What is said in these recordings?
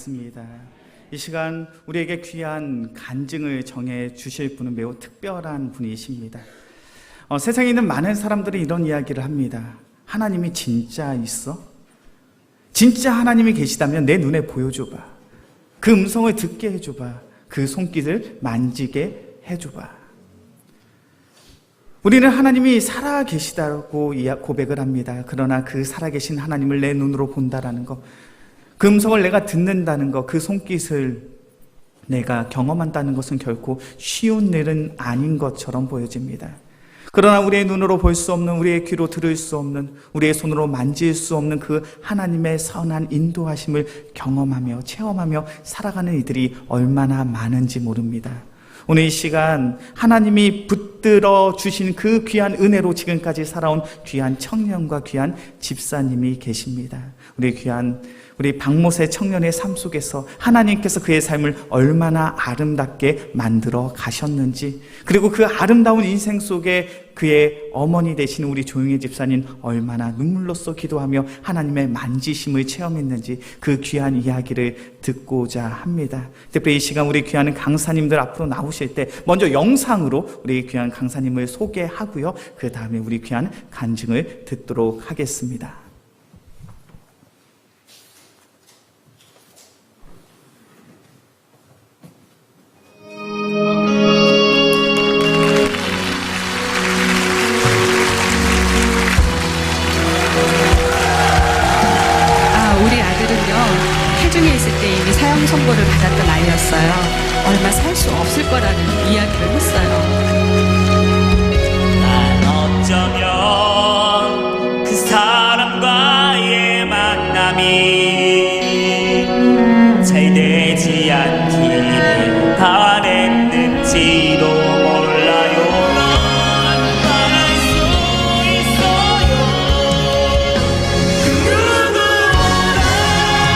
믿습니다. 이 시간 우리에게 귀한 간증을 정해 주실 분은 매우 특별한 분이십니다. 세상에 있는 많은 사람들이 이런 이야기를 합니다. 하나님이 진짜 있어? 진짜 하나님이 계시다면 내 눈에 보여줘봐. 그 음성을 듣게 해줘봐. 그 손길을 만지게 해줘봐. 우리는 하나님이 살아 계시다고 고백을 합니다. 그러나 그 살아계신 하나님을 내 눈으로 본다라는 것, 그 음성을 내가 듣는다는 것, 그 손깃을 내가 경험한다는 것은 결코 쉬운 일은 아닌 것처럼 보여집니다. 그러나 우리의 눈으로 볼 수 없는, 우리의 귀로 들을 수 없는, 우리의 손으로 만질 수 없는 그 하나님의 선한 인도하심을 경험하며 체험하며 살아가는 이들이 얼마나 많은지 모릅니다. 오늘 이 시간 하나님이 붙들어 주신 그 귀한 은혜로 지금까지 살아온 귀한 청년과 귀한 집사님이 계십니다. 우리 박모세 청년의 삶 속에서 하나님께서 그의 삶을 얼마나 아름답게 만들어 가셨는지, 그리고 그 아름다운 인생 속에 그의 어머니 되시는 우리 조용희 집사님 얼마나 눈물로써 기도하며 하나님의 만지심을 체험했는지 그 귀한 이야기를 듣고자 합니다. 특별히 이 시간 우리 귀한 강사님들 앞으로 나오실 때 먼저 영상으로 우리 귀한 강사님을 소개하고요, 그 다음에 우리 귀한 간증을 듣도록 하겠습니다. 체중에 있을 때 이미 사형 선고를 받았던 아이였어요. 얼마 살 수 없을 거라는 이야기를 했어요. 난 어쩌면 그 사람과의 만남이 잘 되지 않기를 바랬는지도 몰라요. 넌 말할 수 있어요. 그 누구보다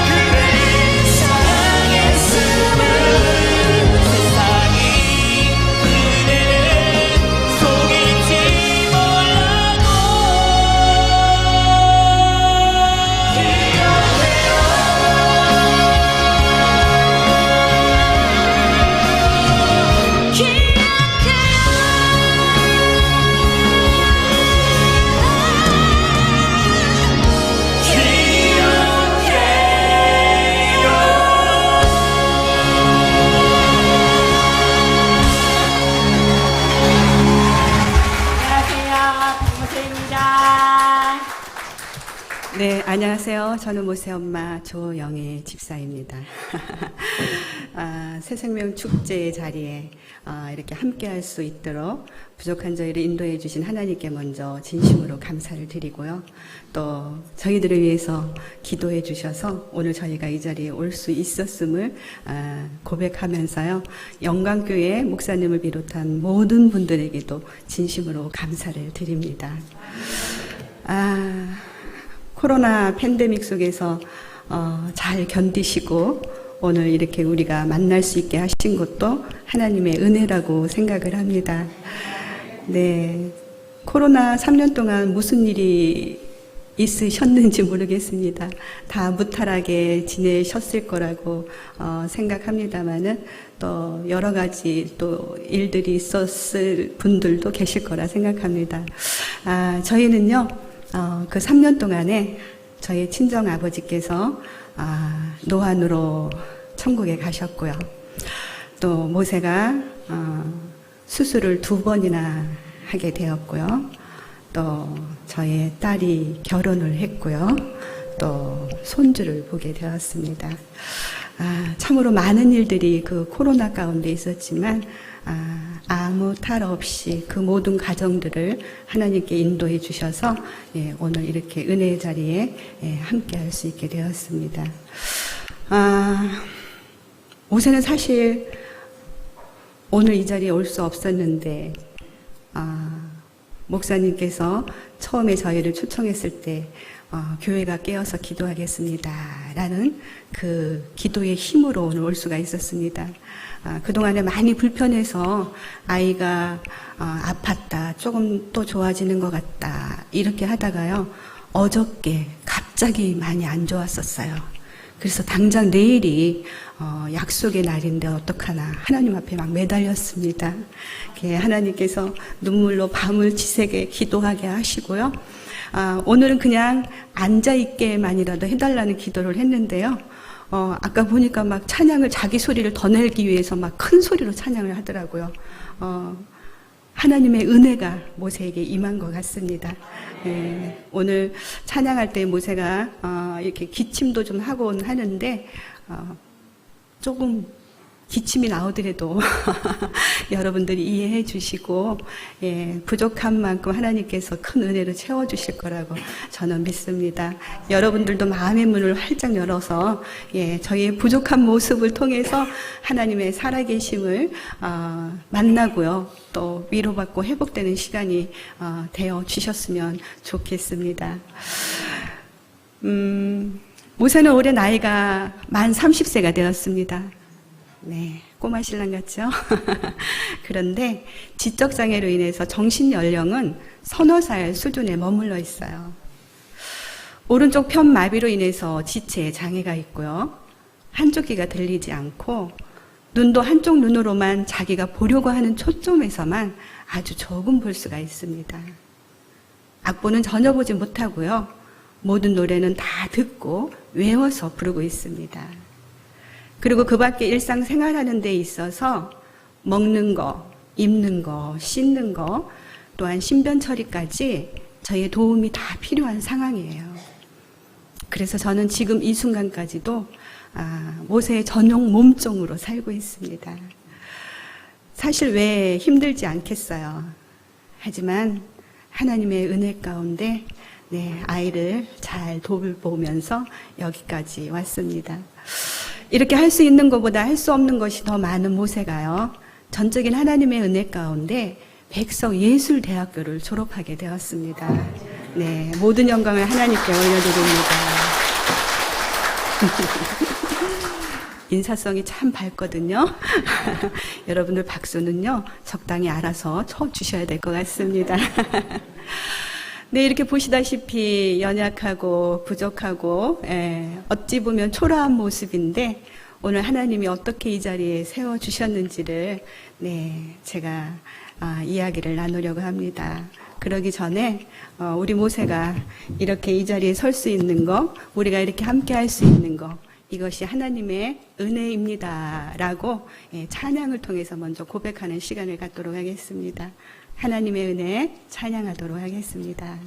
그를 사랑했음을. 세상이 그대를 속일지 몰라도 네, 안녕하세요. 저는 모세 엄마 조영애 집사입니다. 새생명 축제 자리에 이렇게 함께 할 수 있도록 부족한 저희를 인도해 주신 하나님께 먼저 진심으로 감사를 드리고요. 또 저희들을 위해서 기도해 주셔서 오늘 저희가 이 자리에 올 수 있었음을 고백하면서요. 영광교회 목사님을 비롯한 모든 분들에게도 진심으로 감사를 드립니다. 코로나 팬데믹 속에서 잘 견디시고 오늘 이렇게 우리가 만날 수 있게 하신 것도 하나님의 은혜라고 생각을 합니다. 네, 코로나 3년 동안 무슨 일이 있으셨는지 모르겠습니다. 다 무탈하게 지내셨을 거라고 생각합니다만은 또 여러 가지 또 일들이 있었을 분들도 계실 거라 생각합니다. 저희는요, 그 3년 동안에 저희 친정 아버지께서 노안으로 천국에 가셨고요. 또 모세가 수술을 2번이나 하게 되었고요. 또 저의 딸이 결혼을 했고요. 또 손주를 보게 되었습니다. 참으로 많은 일들이 그 코로나 가운데 있었지만 아무 탈 없이 그 모든 가정들을 하나님께 인도해 주셔서 오늘 이렇게 은혜의 자리에 함께 할 수 있게 되었습니다. 모세는 사실 오늘 이 자리에 올 수 없었는데 목사님께서 처음에 저희를 초청했을 때 교회가 깨어서 기도하겠습니다 라는 그 기도의 힘으로 오늘 올 수가 있었습니다. 그동안에 많이 불편해서 아이가 아팠다, 조금 또 좋아지는 것 같다 이렇게 하다가요, 어저께 갑자기 많이 안 좋았었어요. 그래서 당장 내일이 약속의 날인데 어떡하나 하나님 앞에 막 매달렸습니다. 하나님께서 눈물로 밤을 지새게 기도하게 하시고요. 오늘은 그냥 앉아있게만이라도 해달라는 기도를 했는데요. 아까 보니까 막 찬양을 자기 소리를 더 내기 위해서 막 큰 소리로 찬양을 하더라고요. 하나님의 은혜가 모세에게 임한 것 같습니다. 오늘 찬양할 때 모세가 이렇게 기침도 좀 하곤 하는데 조금 기침이 나오더라도 여러분들이 이해해 주시고 부족한 만큼 하나님께서 큰 은혜로 채워주실 거라고 저는 믿습니다. 여러분들도 마음의 문을 활짝 열어서 저희의 부족한 모습을 통해서 하나님의 살아계심을 만나고요. 또 위로받고 회복되는 시간이 되어 주셨으면 좋겠습니다. 모세는 올해 나이가 만 30세가 되었습니다. 네, 꼬마 신랑 같죠? 그런데 지적장애로 인해서 정신연령은 서너 살 수준에 머물러 있어요. 오른쪽 편마비로 인해서 지체에 장애가 있고요. 한쪽 귀가 들리지 않고 눈도 한쪽 눈으로만 자기가 보려고 하는 초점에서만 아주 조금 볼 수가 있습니다. 악보는 전혀 보지 못하고요. 모든 노래는 다 듣고 외워서 부르고 있습니다. 그리고 그 밖에 일상생활하는 데 있어서 먹는 거, 입는 거, 씻는 거, 또한 신변 처리까지 저희의 도움이 다 필요한 상황이에요. 그래서 저는 지금 이 순간까지도 모세의 전용 몸종으로 살고 있습니다. 사실 왜 힘들지 않겠어요. 하지만 하나님의 은혜 가운데 아이를 잘 돌보면서 여기까지 왔습니다. 이렇게 할 수 있는 것보다 할 수 없는 것이 더 많은 모세가요. 전적인 하나님의 은혜 가운데 백석예술대학교를 졸업하게 되었습니다. 네, 모든 영광을 하나님께 올려드립니다. 인사성이 참 밝거든요. 여러분들 박수는요, 적당히 알아서 쳐주셔야 될 것 같습니다. 네, 이렇게 보시다시피 연약하고 부족하고 어찌 보면 초라한 모습인데 오늘 하나님이 어떻게 이 자리에 세워주셨는지를 제가 이야기를 나누려고 합니다. 그러기 전에 우리 모세가 이렇게 이 자리에 설 수 있는 거, 우리가 이렇게 함께 할 수 있는 거, 이것이 하나님의 은혜입니다 라고 찬양을 통해서 먼저 고백하는 시간을 갖도록 하겠습니다. 하나님의 은혜 찬양하도록 하겠습니다.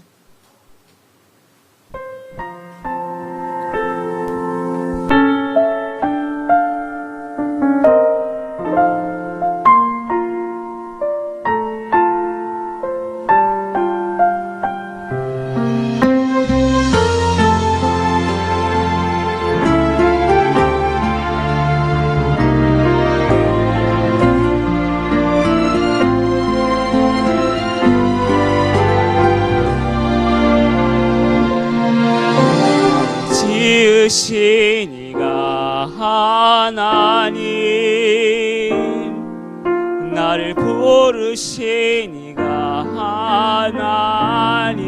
지으신 이가 하나님, 나를 부르신 이가 하나님,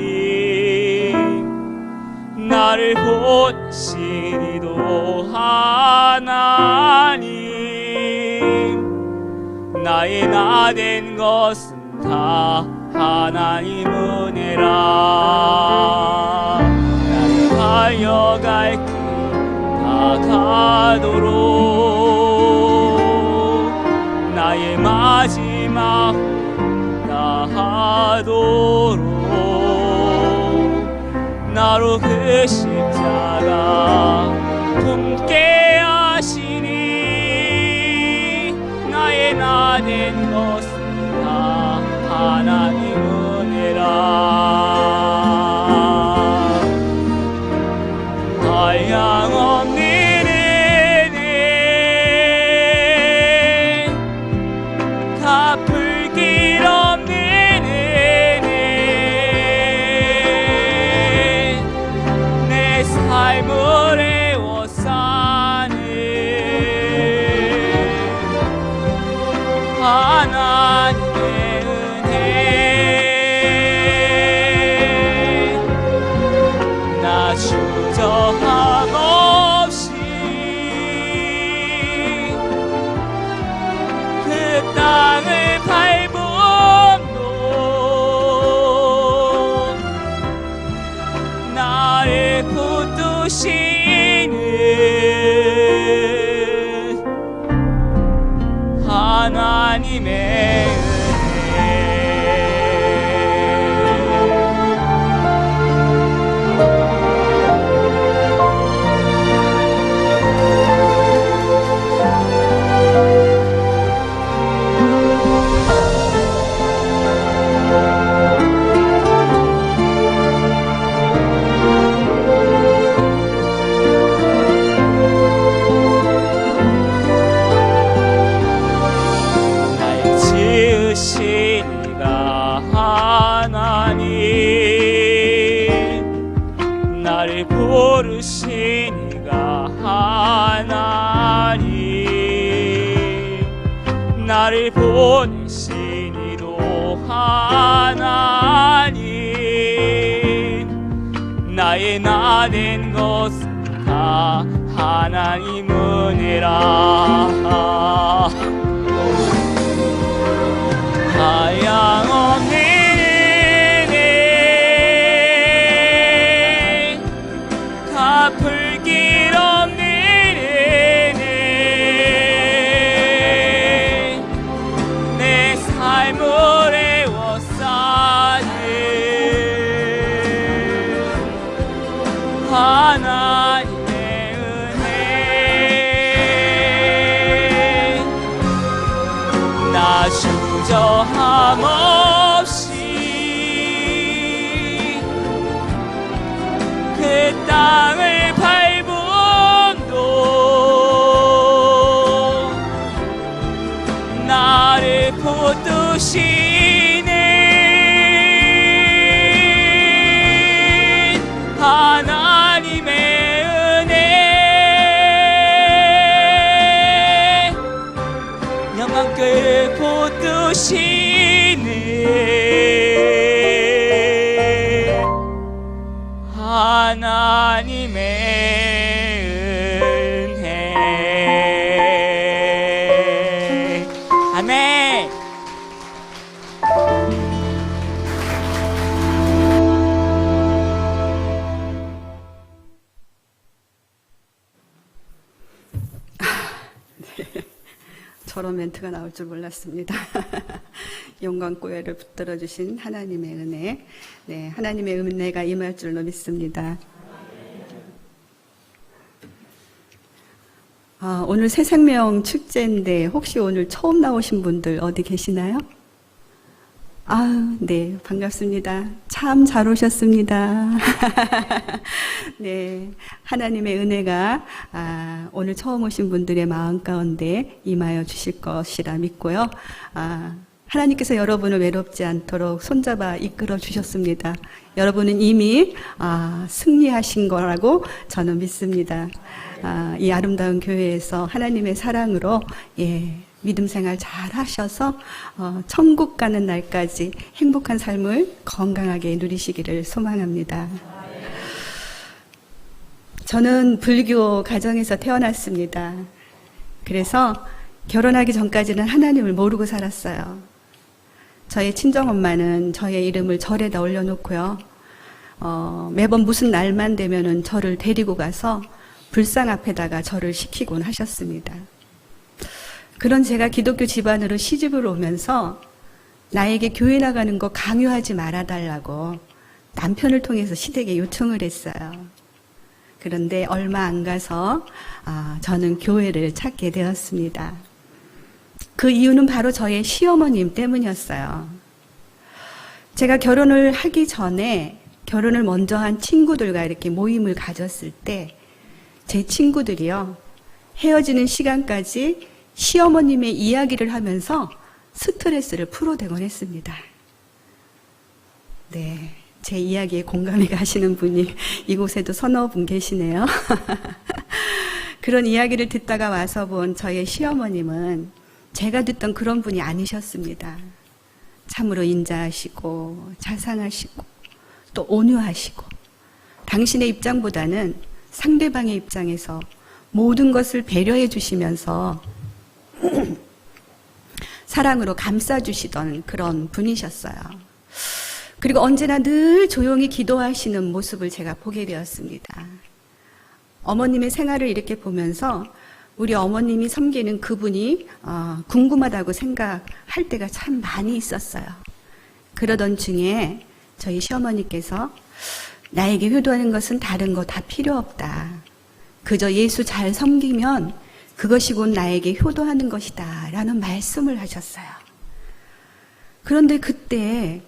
나를 보신 이도 하나님, 나의 나 된 것은 다 하나님 은혜라. 달려갈 길 다 가도록, 나의 마지막 다 하도록, 나로 그 십자가 품게 하시니, 나의 나 된 것은 다 하나님 은혜라. 한량없는 은혜, 갚을 길 없는 은혜, 내 삶을 애워싸 나를 보내신 이도 하나님, 나의 나 된 것은 다 하나님 은혜라. 하양없는 은혜, 갚을 길 없는 은혜, 내 삶을 애워싸는 하나님의 은혜, 나 주저함 없이 그 땅을 밟음도 나를 붙드시는 하나님의 은혜, 영광을 붙드시는 하나님의 은혜. 아멘. 저런 멘트가 나올 줄 몰랐습니다. 영광고회를 붙들어 주신 하나님의 은혜, 네, 하나님의 은혜가 임할 줄로 믿습니다. 오늘 새생명 축제인데 혹시 오늘 처음 나오신 분들 어디 계시나요? 네, 반갑습니다. 참 잘 오셨습니다. 네, 하나님의 은혜가 오늘 처음 오신 분들의 마음 가운데 임하여 주실 것이라 믿고요. 하나님께서 여러분을 외롭지 않도록 손잡아 이끌어 주셨습니다. 여러분은 이미 승리하신 거라고 저는 믿습니다. 이 아름다운 교회에서 하나님의 사랑으로 믿음 생활 잘 하셔서 천국 가는 날까지 행복한 삶을 건강하게 누리시기를 소망합니다. 저는 불교 가정에서 태어났습니다. 그래서 결혼하기 전까지는 하나님을 모르고 살았어요. 저의 친정엄마는 저의 이름을 절에다 올려놓고요. 매번 무슨 날만 되면은 저를 데리고 가서 불상 앞에다가 절을 시키곤 하셨습니다. 그런 제가 기독교 집안으로 시집을 오면서 나에게 교회 나가는 거 강요하지 말아달라고 남편을 통해서 시댁에 요청을 했어요. 그런데 얼마 안 가서 저는 교회를 찾게 되었습니다. 그 이유는 바로 저의 시어머님 때문이었어요. 제가 결혼을 하기 전에 결혼을 먼저 한 친구들과 이렇게 모임을 가졌을 때 제 친구들이요, 헤어지는 시간까지 시어머님의 이야기를 하면서 스트레스를 풀어대곤 했습니다. 네, 제 이야기에 공감이 가시는 분이 이곳에도 서너 분 계시네요. 그런 이야기를 듣다가 와서 본 저의 시어머님은 제가 듣던 그런 분이 아니셨습니다. 참으로 인자하시고 자상하시고 또 온유하시고, 당신의 입장보다는 상대방의 입장에서 모든 것을 배려해 주시면서 사랑으로 감싸주시던 그런 분이셨어요. 그리고 언제나 늘 조용히 기도하시는 모습을 제가 보게 되었습니다. 어머님의 생활을 이렇게 보면서 우리 어머님이 섬기는 그분이 궁금하다고 생각할 때가 참 많이 있었어요. 그러던 중에 저희 시어머니께서 나에게 효도하는 것은 다른 거 다 필요 없다. 그저 예수 잘 섬기면 그것이 곧 나에게 효도하는 것이다 라는 말씀을 하셨어요. 그런데 그때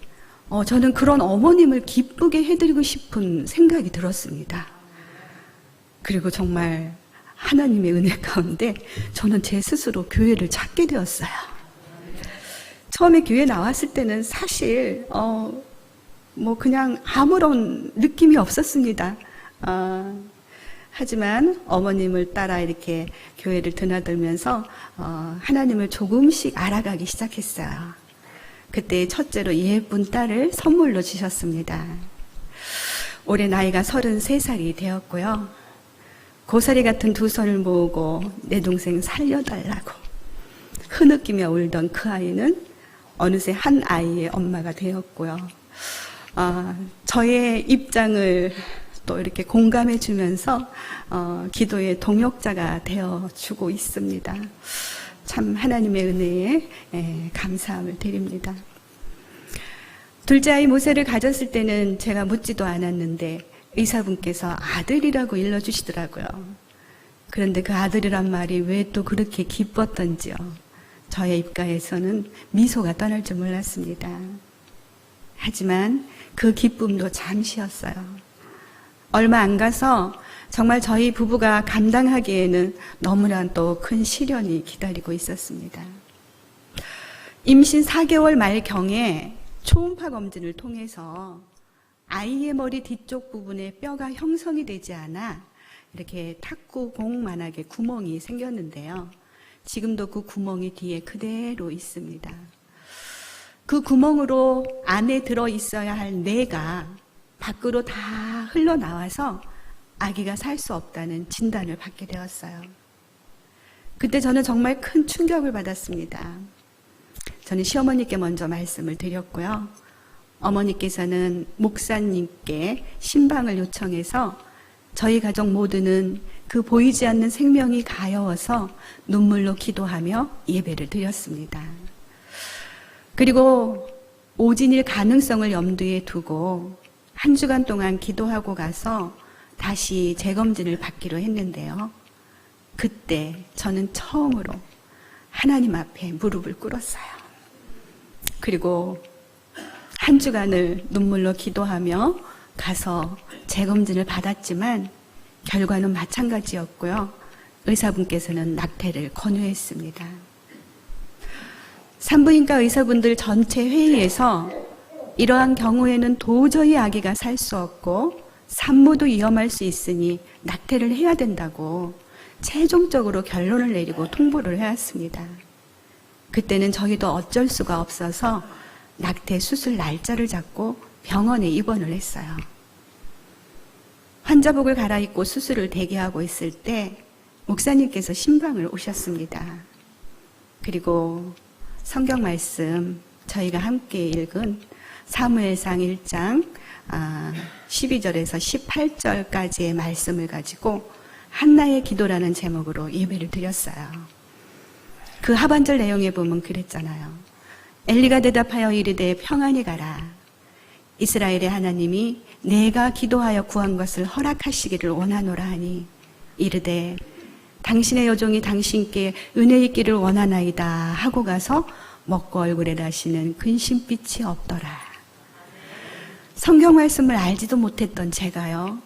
저는 그런 어머님을 기쁘게 해드리고 싶은 생각이 들었습니다. 그리고 정말 하나님의 은혜 가운데 저는 제 스스로 교회를 찾게 되었어요. 처음에 교회 나왔을 때는 사실 그냥 아무런 느낌이 없었습니다. 하지만 어머님을 따라 이렇게 교회를 드나들면서 하나님을 조금씩 알아가기 시작했어요. 그때 첫째로 예쁜 딸을 선물로 주셨습니다. 올해 나이가 33살이 되었고요. 고사리 같은 두 손을 모으고 내 동생 살려달라고 흐느끼며 울던 그 아이는 어느새 한 아이의 엄마가 되었고요. 저의 입장을 또 이렇게 공감해 주면서 기도의 동역자가 되어주고 있습니다. 참 하나님의 은혜에 감사함을 드립니다. 둘째 아이 모세를 가졌을 때는 제가 묻지도 않았는데 의사분께서 아들이라고 일러주시더라고요. 그런데 그 아들이란 말이 왜 또 그렇게 기뻤던지요. 저의 입가에서는 미소가 떠날 줄 몰랐습니다. 하지만 그 기쁨도 잠시였어요. 얼마 안 가서 정말 저희 부부가 감당하기에는 너무나 또 큰 시련이 기다리고 있었습니다. 임신 4개월 말경에 초음파 검진을 통해서 아이의 머리 뒤쪽 부분에 뼈가 형성이 되지 않아 이렇게 탁구공만하게 구멍이 생겼는데요. 지금도 그 구멍이 뒤에 그대로 있습니다. 그 구멍으로 안에 들어 있어야 할 뇌가 밖으로 다 흘러나와서 아기가 살 수 없다는 진단을 받게 되었어요. 그때 저는 정말 큰 충격을 받았습니다. 저는 시어머니께 먼저 말씀을 드렸고요. 어머니께서는 목사님께 신방을 요청해서 저희 가족 모두는 그 보이지 않는 생명이 가여워서 눈물로 기도하며 예배를 드렸습니다. 그리고 오진일 가능성을 염두에 두고 한 주간 동안 기도하고 가서 다시 재검진을 받기로 했는데요. 그때 저는 처음으로 하나님 앞에 무릎을 꿇었어요. 그리고 한 주간을 눈물로 기도하며 가서 재검진을 받았지만 결과는 마찬가지였고요. 의사분께서는 낙태를 권유했습니다. 산부인과 의사분들 전체 회의에서 이러한 경우에는 도저히 아기가 살 수 없고 산모도 위험할 수 있으니 낙태를 해야 된다고 최종적으로 결론을 내리고 통보를 해왔습니다. 그때는 저희도 어쩔 수가 없어서 낙태 수술 날짜를 잡고 병원에 입원을 했어요. 환자복을 갈아입고 수술을 대기하고 있을 때 목사님께서 신방을 오셨습니다. 그리고 성경 말씀 저희가 함께 읽은 사무엘상 1장 12절에서 18절까지의 말씀을 가지고 한나의 기도라는 제목으로 예배를 드렸어요. 그 하반절 내용에 보면 그랬잖아요. 엘리가 대답하여 이르되 평안히 가라. 이스라엘의 하나님이 내가 기도하여 구한 것을 허락하시기를 원하노라 하니 이르되 당신의 여종이 당신께 은혜 있기를 원하나이다 하고 가서 먹고 얼굴에 나시는 근심빛이 없더라. 성경 말씀을 알지도 못했던 제가요,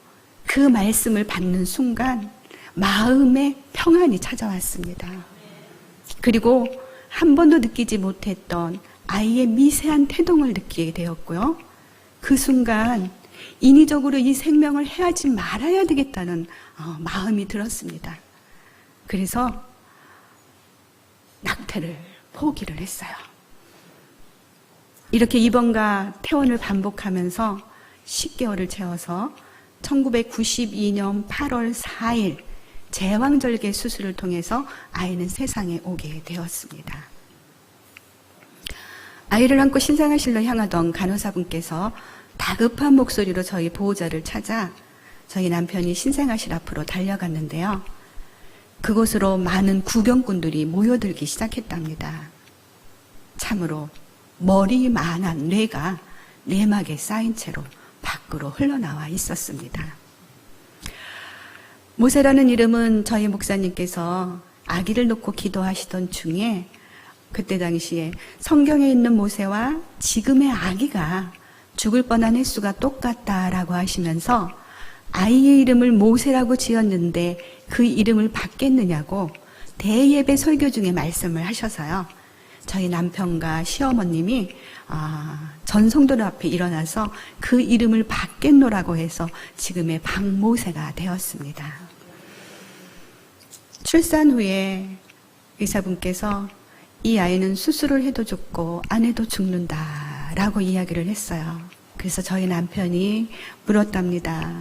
그 말씀을 받는 순간 마음에 평안이 찾아왔습니다. 그리고 한 번도 느끼지 못했던 아이의 미세한 태동을 느끼게 되었고요. 그 순간 인위적으로 이 생명을 해하지 말아야 되겠다는 마음이 들었습니다. 그래서 낙태를 포기를 했어요. 이렇게 입원과 퇴원을 반복하면서 10개월을 채워서 1992년 8월 4일 제왕절개 수술을 통해서 아이는 세상에 오게 되었습니다. 아이를 안고 신생아실로 향하던 간호사분께서 다급한 목소리로 저희 보호자를 찾아 저희 남편이 신생아실 앞으로 달려갔는데요. 그곳으로 많은 구경꾼들이 모여들기 시작했답니다. 참으로 머리만한 뇌가 내막에 쌓인 채로 밖으로 흘러나와 있었습니다. 모세라는 이름은 저희 목사님께서 아기를 놓고 기도하시던 중에 그때 당시에 성경에 있는 모세와 지금의 아기가 죽을 뻔한 횟수가 똑같다라고 하시면서 아이의 이름을 모세라고 지었는데 그 이름을 받겠느냐고 대예배 설교 중에 말씀을 하셔서요. 저희 남편과 시어머님이 전 성도들 앞에 일어나서 그 이름을 받겠노라고 해서 지금의 박모세가 되었습니다. 출산 후에 의사분께서 이 아이는 수술을 해도 죽고 안 해도 죽는다라고 이야기를 했어요. 그래서 저희 남편이 물었답니다.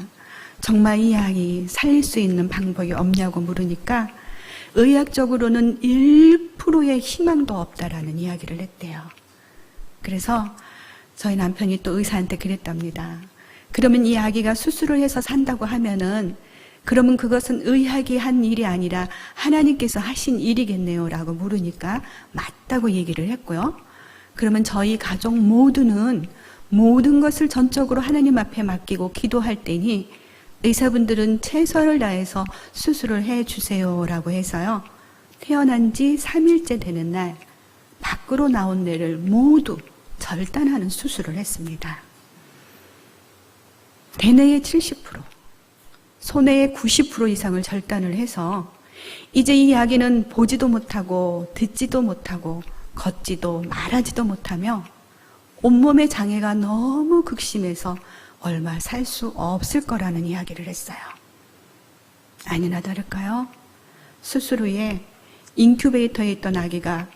정말 이 아이 살릴 수 있는 방법이 없냐고 물으니까 의학적으로는 1%의 희망도 없다라는 이야기를 했대요. 그래서 저희 남편이 또 의사한테 그랬답니다. 그러면 이 아기가 수술을 해서 산다고 하면은 그러면 그것은 의학이 한 일이 아니라 하나님께서 하신 일이겠네요 라고 물으니까 맞다고 얘기를 했고요. 그러면 저희 가족 모두는 모든 것을 전적으로 하나님 앞에 맡기고 기도할 때니 의사분들은 최선을 다해서 수술을 해주세요 라고 해서요. 태어난 지 3일째 되는 날 밖으로 나온 뇌를 모두 절단하는 수술을 했습니다. 대뇌의 70%, 소뇌의 90% 이상을 절단을 해서 이제 이 아기는 보지도 못하고 듣지도 못하고 걷지도 말하지도 못하며 온몸의 장애가 너무 극심해서 얼마 살 수 없을 거라는 이야기를 했어요. 아니나 다를까요? 수술 후에 인큐베이터에 있던 아기가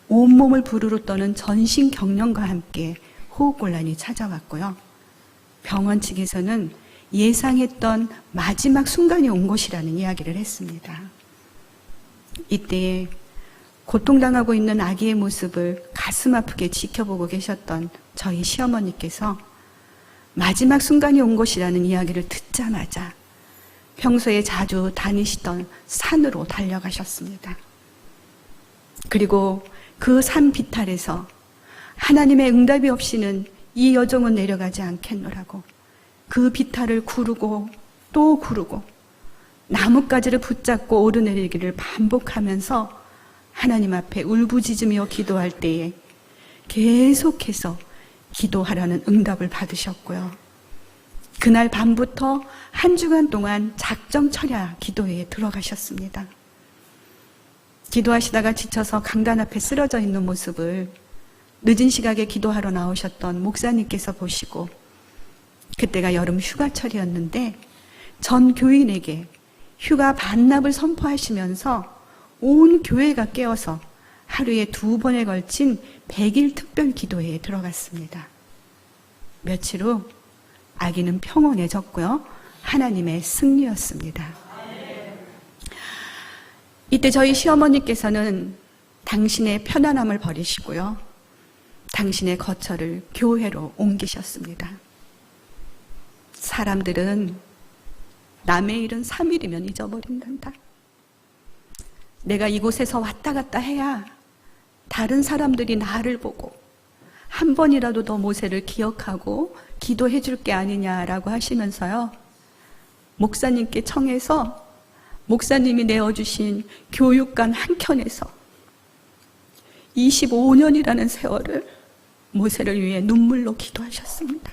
온몸을 부르르 떠는 전신 경련과 함께 호흡곤란이 찾아왔고요. 병원 측에서는 예상했던 마지막 순간이 온 것이라는 이야기를 했습니다. 이때에 고통당하고 있는 아기의 모습을 가슴 아프게 지켜보고 계셨던 저희 시어머니께서 마지막 순간이 온 것이라는 이야기를 듣자마자 평소에 자주 다니시던 산으로 달려가셨습니다. 그리고 그 산 비탈에서 하나님의 응답이 없이는 이 여종은 내려가지 않겠노라고 그 비탈을 구르고 또 구르고 나뭇가지를 붙잡고 오르내리기를 반복하면서 하나님 앞에 울부짖으며 기도할 때에 계속해서 기도하라는 응답을 받으셨고요. 그날 밤부터 한 주간 동안 작정철야 기도회에 들어가셨습니다. 기도하시다가 지쳐서 강단 앞에 쓰러져 있는 모습을 늦은 시각에 기도하러 나오셨던 목사님께서 보시고 그때가 여름 휴가철이었는데 전 교인에게 휴가 반납을 선포하시면서 온 교회가 깨어서 하루에 2번에 걸친 100일 특별 기도회에 들어갔습니다. 며칠 후 아기는 평온해졌고요. 하나님의 승리였습니다. 이때 저희 시어머니께서는 당신의 편안함을 버리시고요. 당신의 거처를 교회로 옮기셨습니다. 사람들은 남의 일은 3일이면 잊어버린단다. 내가 이곳에서 왔다 갔다 해야 다른 사람들이 나를 보고 한 번이라도 더 모세를 기억하고 기도해 줄 게 아니냐라고 하시면서요. 목사님께 청해서 목사님이 내어주신 교육관 한켠에서 25년이라는 세월을 모세를 위해 눈물로 기도하셨습니다.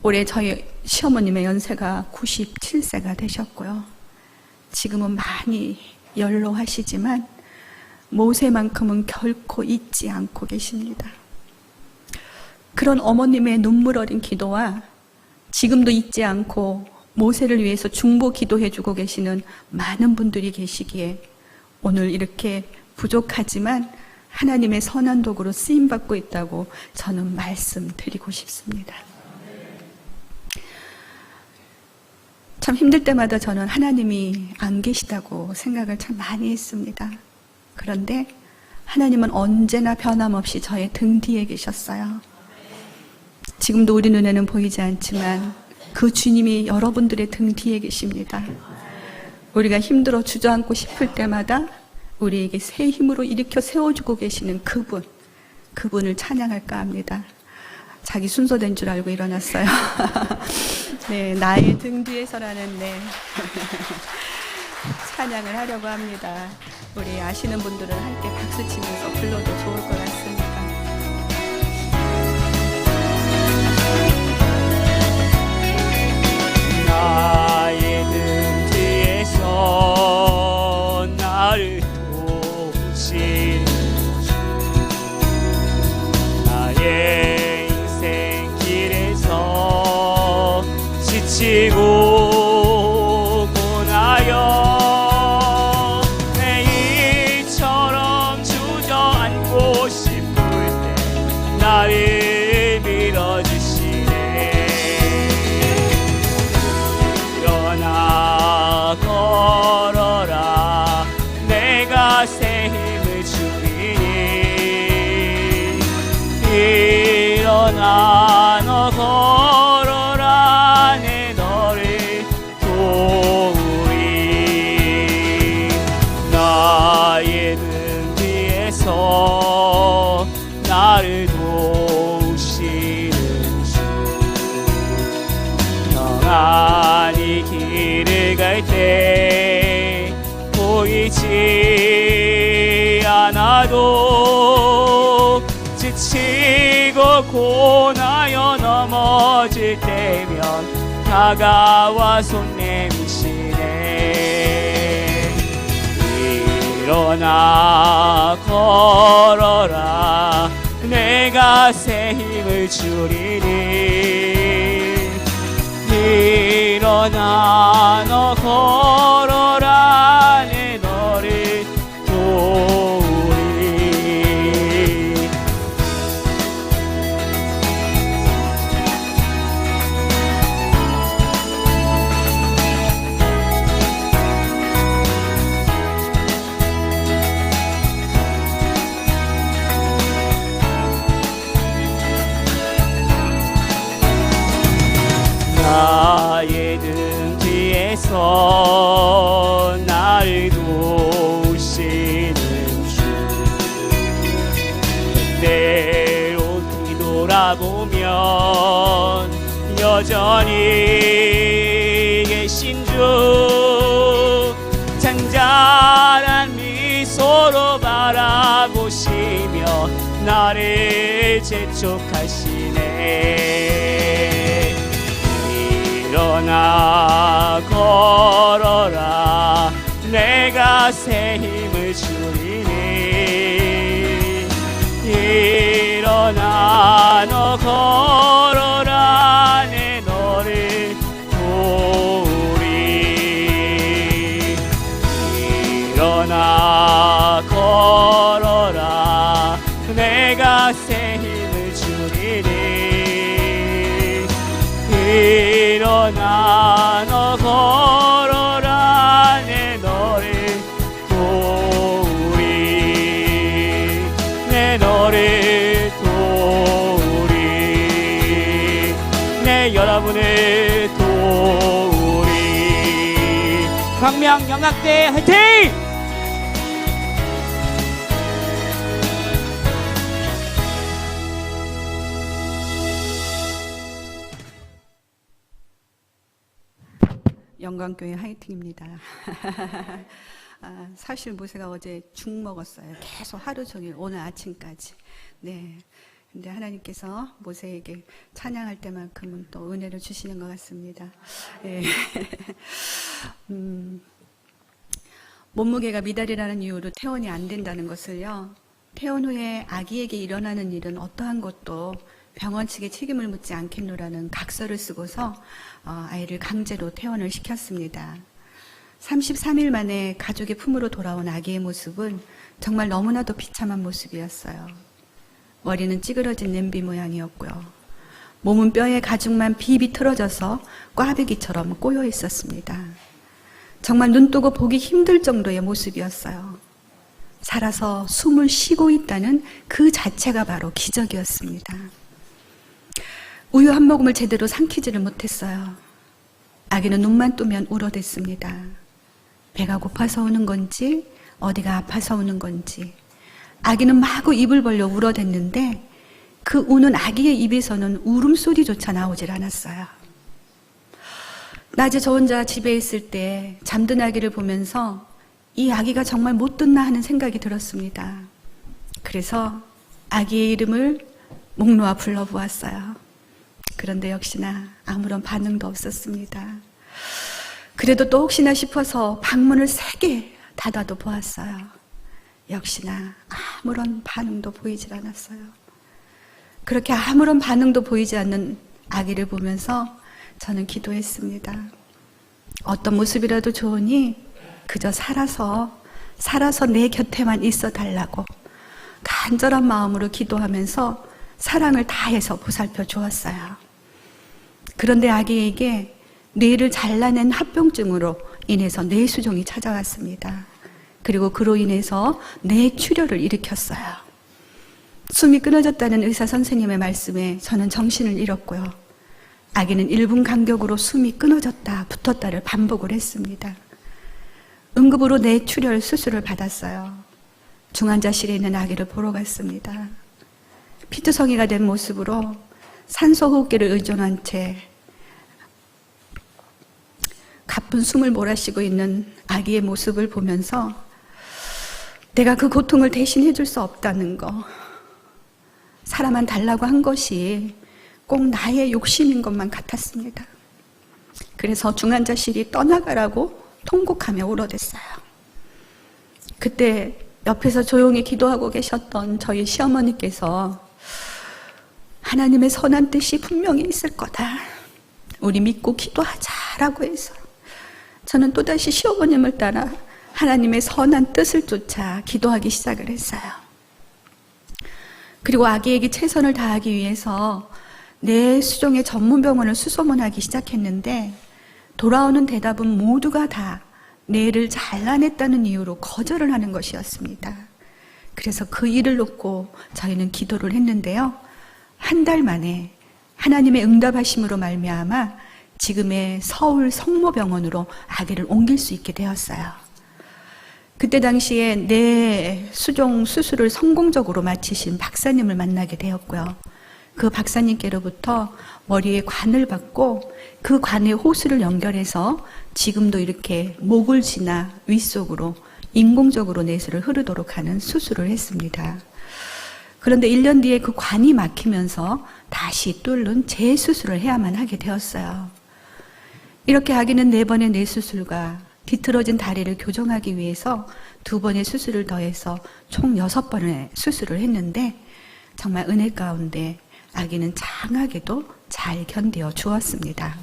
올해 저희 시어머님의 연세가 97세가 되셨고요. 지금은 많이 연로하시지만 모세만큼은 결코 잊지 않고 계십니다. 그런 어머님의 눈물 어린 기도와 지금도 잊지 않고 모세를 위해서 중보 기도해주고 계시는 많은 분들이 계시기에 오늘 이렇게 부족하지만 하나님의 선한 도구로 쓰임받고 있다고 저는 말씀드리고 싶습니다. 참 힘들 때마다 저는 하나님이 안 계시다고 생각을 참 많이 했습니다. 그런데 하나님은 언제나 변함없이 저의 등 뒤에 계셨어요. 지금도 우리 눈에는 보이지 않지만 그 주님이 여러분들의 등 뒤에 계십니다. 우리가 힘들어 주저앉고 싶을 때마다 우리에게 새 힘으로 일으켜 세워주고 계시는 그분을 찬양할까 합니다. 자기 순서된 줄 알고 일어났어요. 네, 나의 등 뒤에서라는 찬양을 하려고 합니다. 우리 아시는 분들은 함께 박수 치면서 불러도 좋을 것 같습니다. 나의 등 뒤에서 나를 도우신 나의 인생 길에서 지치고 고나여 걸어라 내 너를 도우리 나의 등 뒤에서 나를 도우시는 주 평안히 길을 갈 때 보이지 않아도 지치고 고나여 넘어질 때면 다가와 손 내미시네 일어나 걸어라 내가 새 힘을 주리니 일어나 너 걸어라 내 너를 도우리 나의 등 뒤에서 나를 도우시는 주 때로 뒤돌아보면 여전히 계신 주 잔잔한 미소로 바라보시며 나를 재촉하시네 일어나 걸어라 내가 새 힘을 주리니 일어나 너 걸어라 내 너를 도우리 일어나 걸어라 내가 새 힘을 주리니 일어나 너 걸어라 내 너를 도우리 내 너를 도우리 내 여러분을 도우리 광명 영락대 화이팅! 영광교회 화이팅입니다. 사실 모세가 어제 죽 먹었어요. 계속 하루 종일 오늘 아침까지. 네. 근데 하나님께서 모세에게 찬양할 때만큼은 또 은혜를 주시는 것 같습니다. 네. 몸무게가 미달이라는 이유로 퇴원이 안 된다는 것을요. 퇴원 후에 아기에게 일어나는 일은 어떠한 것도 병원 측에 책임을 묻지 않겠노라는 각서를 쓰고서 아이를 강제로 퇴원을 시켰습니다. 33일 만에 가족의 품으로 돌아온 아기의 모습은 정말 너무나도 비참한 모습이었어요. 머리는 찌그러진 냄비 모양이었고요. 몸은 뼈의 가죽만 비비 틀어져서 꽈배기처럼 꼬여 있었습니다. 정말 눈 뜨고 보기 힘들 정도의 모습이었어요. 살아서 숨을 쉬고 있다는 그 자체가 바로 기적이었습니다. 우유 한 모금을 제대로 삼키지를 못했어요. 아기는 눈만 뜨면 울어댔습니다. 배가 고파서 우는 건지 어디가 아파서 우는 건지 아기는 마구 입을 벌려 울어댔는데 그 우는 아기의 입에서는 울음소리조차 나오질 않았어요. 낮에 저 혼자 집에 있을 때 잠든 아기를 보면서 이 아기가 정말 못 듣나 하는 생각이 들었습니다. 그래서 아기의 이름을 목 놓아 불러보았어요. 그런데 역시나 아무런 반응도 없었습니다. 그래도 또 혹시나 싶어서 방문을 세게 닫아도 보았어요. 역시나 아무런 반응도 보이질 않았어요. 그렇게 아무런 반응도 보이지 않는 아기를 보면서 저는 기도했습니다. 어떤 모습이라도 좋으니 그저 살아서 내 곁에만 있어 달라고 간절한 마음으로 기도하면서 사랑을 다해서 보살펴 주었어요. 그런데 아기에게 뇌를 잘라낸 합병증으로 인해서 뇌수종이 찾아왔습니다. 그리고 그로 인해서 뇌출혈을 일으켰어요. 숨이 끊어졌다는 의사 선생님의 말씀에 저는 정신을 잃었고요. 아기는 1분 간격으로 숨이 끊어졌다 붙었다를 반복을 했습니다. 응급으로 뇌출혈 수술을 받았어요. 중환자실에 있는 아기를 보러 갔습니다. 피투성이가 된 모습으로 산소호흡기를 의존한 채 가쁜 숨을 몰아쉬고 있는 아기의 모습을 보면서 내가 그 고통을 대신해 줄 수 없다는 거, 사람만 달라고 한 것이 꼭 나의 욕심인 것만 같았습니다. 그래서 중환자실이 떠나가라고 통곡하며 울어댔어요. 그때 옆에서 조용히 기도하고 계셨던 저희 시어머니께서 하나님의 선한 뜻이 분명히 있을 거다, 우리 믿고 기도하자라고 해서 저는 또다시 시어머님을 따라 하나님의 선한 뜻을 쫓아 기도하기 시작을 했어요. 그리고 아기에게 최선을 다하기 위해서 뇌 수종의 전문 병원을 수소문하기 시작했는데 돌아오는 대답은 모두가 다 뇌를 잘라냈다는 이유로 거절을 하는 것이었습니다. 그래서 그 일을 놓고 저희는 기도를 했는데요. 한 달 만에 하나님의 응답하심으로 말미암아 지금의 서울 성모병원으로 아기를 옮길 수 있게 되었어요. 그때 당시에 뇌 수종 수술을 성공적으로 마치신 박사님을 만나게 되었고요. 그 박사님께로부터 머리에 관을 받고 그 관에 호스를 연결해서 지금도 이렇게 목을 지나 윗속으로 인공적으로 뇌수를 흐르도록 하는 수술을 했습니다. 그런데 1년 뒤에 그 관이 막히면서 다시 뚫는 재수술을 해야만 하게 되었어요. 이렇게 아기는 4번의 뇌수술과 뒤틀어진 다리를 교정하기 위해서 2번의 수술을 더해서 총 6번의 수술을 했는데 정말 은혜 가운데 아기는 장하게도 잘 견뎌 주었습니다.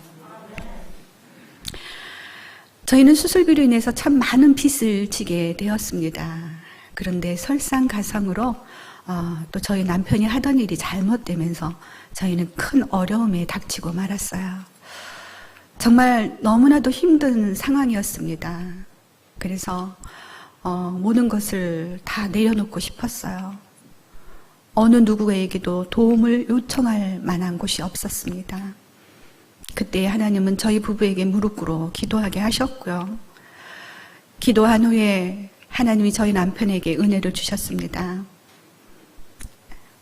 저희는 수술비로 인해서 참 많은 빚을 지게 되었습니다. 그런데 설상가상으로 또 저희 남편이 하던 일이 잘못되면서 저희는 큰 어려움에 닥치고 말았어요. 정말 너무나도 힘든 상황이었습니다. 그래서 모든 것을 다 내려놓고 싶었어요. 어느 누구에게도 도움을 요청할 만한 곳이 없었습니다. 그때 하나님은 저희 부부에게 무릎 꿇어 기도하게 하셨고요. 기도한 후에 하나님이 저희 남편에게 은혜를 주셨습니다.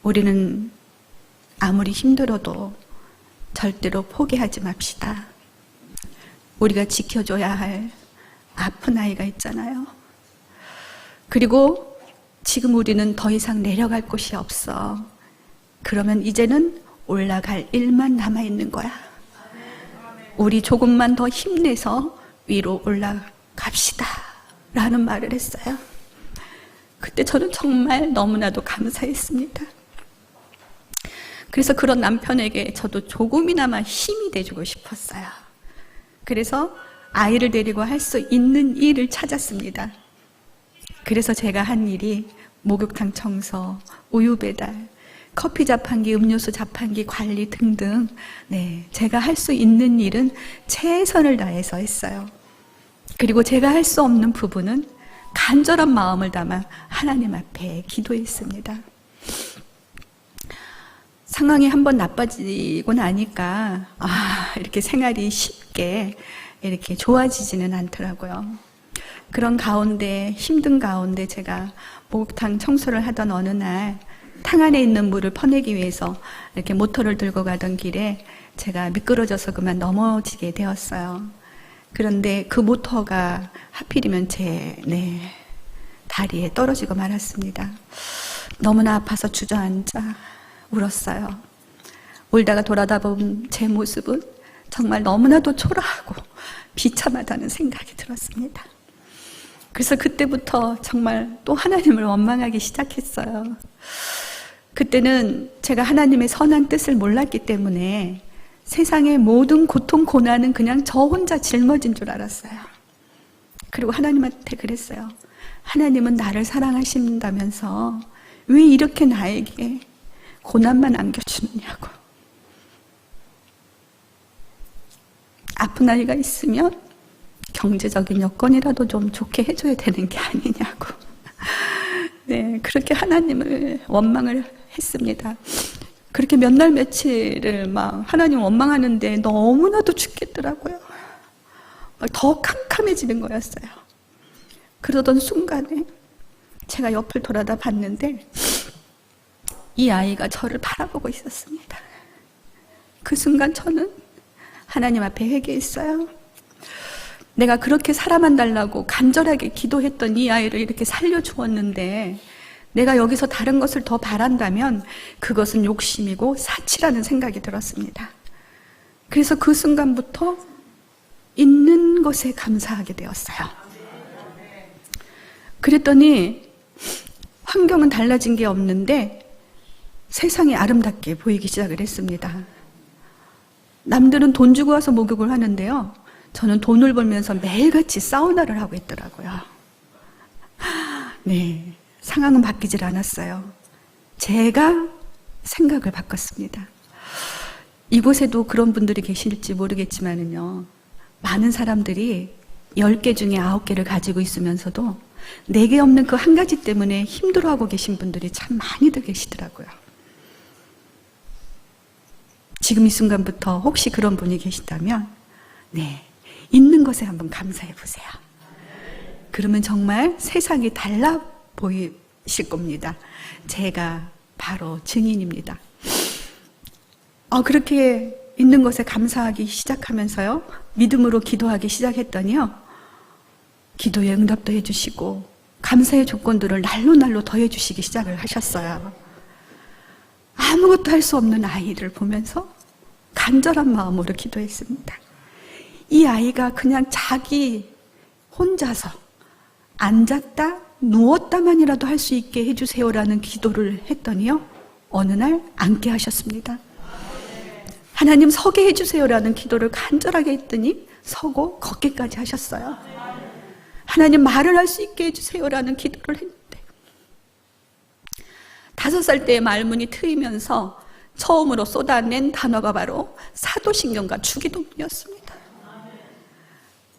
우리는 아무리 힘들어도 절대로 포기하지 맙시다. 우리가 지켜줘야 할 아픈 아이가 있잖아요. 그리고 지금 우리는 더 이상 내려갈 곳이 없어. 그러면 이제는 올라갈 일만 남아있는 거야. 우리 조금만 더 힘내서 위로 올라갑시다 라는 말을 했어요. 그때 저는 정말 너무나도 감사했습니다. 그래서 그런 남편에게 저도 조금이나마 힘이 돼주고 싶었어요. 그래서 아이를 데리고 할 수 있는 일을 찾았습니다. 그래서 제가 한 일이 목욕탕 청소, 우유 배달, 커피 자판기, 음료수 자판기 관리 등등, 제가 할 수 있는 일은 최선을 다해서 했어요. 그리고 제가 할 수 없는 부분은 간절한 마음을 담아 하나님 앞에 기도했습니다. 상황이 한번 나빠지고 나니까 이렇게 생활이 쉽게 이렇게 좋아지지는 않더라고요. 그런 가운데, 힘든 가운데 제가 목욕탕 청소를 하던 어느 날 탕 안에 있는 물을 퍼내기 위해서 이렇게 모터를 들고 가던 길에 제가 미끄러져서 그만 넘어지게 되었어요. 그런데 그 모터가 하필이면 제 다리에 떨어지고 말았습니다. 너무나 아파서 주저앉아 울었어요. 울다가 돌아다 본 제 모습은 정말 너무나도 초라하고 비참하다는 생각이 들었습니다. 그래서 그때부터 정말 또 하나님을 원망하기 시작했어요. 그때는 제가 하나님의 선한 뜻을 몰랐기 때문에 세상의 모든 고통, 고난은 그냥 저 혼자 짊어진 줄 알았어요. 그리고 하나님한테 그랬어요. 하나님은 나를 사랑하신다면서 왜 이렇게 나에게 고난만 안겨주느냐고. 아픈 아이가 있으면 경제적인 여건이라도 좀 좋게 해줘야 되는 게 아니냐고. 그렇게 하나님을 원망을 했습니다. 그렇게 몇 날 며칠을 막 하나님 원망하는데 너무나도 죽겠더라고요. 더 캄캄해지는 거였어요. 그러던 순간에 제가 옆을 돌아다 봤는데 이 아이가 저를 바라보고 있었습니다. 그 순간 저는 하나님 앞에 회개했어요. 내가 그렇게 사람만 달라고 간절하게 기도했던 이 아이를 이렇게 살려주었는데 내가 여기서 다른 것을 더 바란다면 그것은 욕심이고 사치라는 생각이 들었습니다. 그래서 그 순간부터 있는 것에 감사하게 되었어요. 그랬더니 환경은 달라진 게 없는데 세상이 아름답게 보이기 시작을 했습니다. 남들은 돈 주고 와서 목욕을 하는데요, 저는 돈을 벌면서 매일같이 사우나를 하고 있더라고요. 네, 상황은 바뀌질 않았어요. 제가 생각을 바꿨습니다. 이곳에도 그런 분들이 계실지 모르겠지만은요, 많은 사람들이 10개 중에 9개를 가지고 있으면서도 4개 없는 그 한 가지 때문에 힘들어하고 계신 분들이 참 많이들 계시더라고요. 지금 이 순간부터 혹시 그런 분이 계시다면 네, 있는 것에 한번 감사해 보세요. 그러면 정말 세상이 달라 보이실 겁니다. 제가 바로 증인입니다. 그렇게 있는 것에 감사하기 시작하면서요, 믿음으로 기도하기 시작했더니요, 기도에 응답도 해주시고 감사의 조건들을 날로 더해주시기 시작을 하셨어요. 아무것도 할 수 없는 아이를 보면서 간절한 마음으로 기도했습니다. 이 아이가 그냥 자기 혼자서 앉았다 누웠다만이라도 할 수 있게 해주세요라는 기도를 했더니요, 어느 날 앉게 하셨습니다. 하나님 서게 해주세요라는 기도를 간절하게 했더니 서고 걷기까지 하셨어요. 하나님 말을 할 수 있게 해주세요라는 기도를 했는데 5살 때의 말문이 트이면서 처음으로 쏟아낸 단어가 바로 사도신경과 주기도문이었습니다.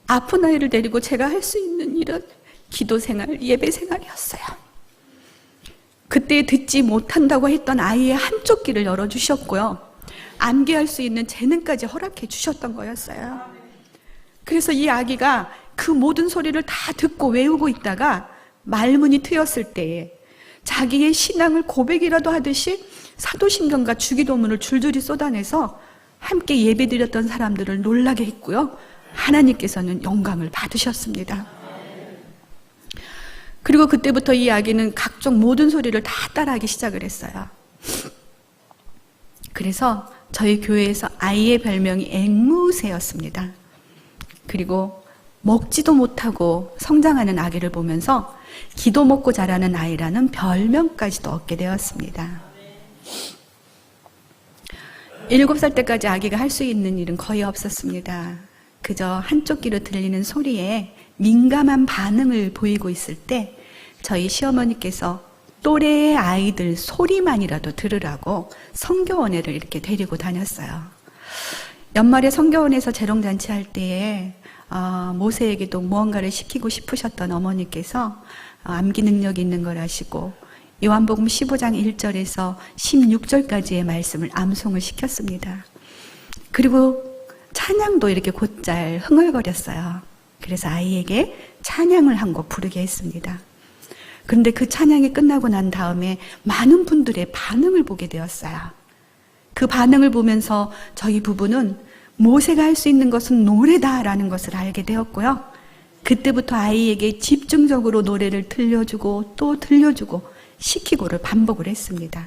아픈 아이를 데리고 제가 할 수 있는 일은 기도생활, 예배생활이었어요. 그때 듣지 못한다고 했던 아이의 한쪽 귀를 열어주셨고요, 암기할 수 있는 재능까지 허락해 주셨던 거였어요. 그래서 이 아기가 그 모든 소리를 다 듣고 외우고 있다가 말문이 트였을 때에 자기의 신앙을 고백이라도 하듯이 사도신경과 주기도문을 줄줄이 쏟아내서 함께 예배드렸던 사람들을 놀라게 했고요, 하나님께서는 영광을 받으셨습니다. 그리고 그때부터 이 아기는 각종 모든 소리를 다 따라하기 시작을 했어요. 그래서 저희 교회에서 아이의 별명이 앵무새였습니다. 그리고 먹지도 못하고 성장하는 아기를 보면서 기도 먹고 자라는 아이라는 별명까지도 얻게 되었습니다. 7살 때까지 아기가 할 수 있는 일은 거의 없었습니다. 그저 한쪽 귀로 들리는 소리에 민감한 반응을 보이고 있을 때 저희 시어머니께서 또래의 아이들 소리만이라도 들으라고 성교원회를 이렇게 데리고 다녔어요. 연말에 성교원에서 재롱잔치 할 때에 모세에게도 무언가를 시키고 싶으셨던 어머니께서 암기 능력이 있는 걸 아시고 요한복음 15장 1절에서 16절까지의 말씀을 암송을 시켰습니다. 그리고 찬양도 이렇게 곧잘 흥얼거렸어요. 그래서 아이에게 찬양을 한 곡 부르게 했습니다. 그런데 그 찬양이 끝나고 난 다음에 많은 분들의 반응을 보게 되었어요. 그 반응을 보면서 저희 부부는 모세가 할 수 있는 것은 노래다라는 것을 알게 되었고요, 그때부터 아이에게 집중적으로 노래를 들려주고 또 들려주고 시키고를 반복을 했습니다.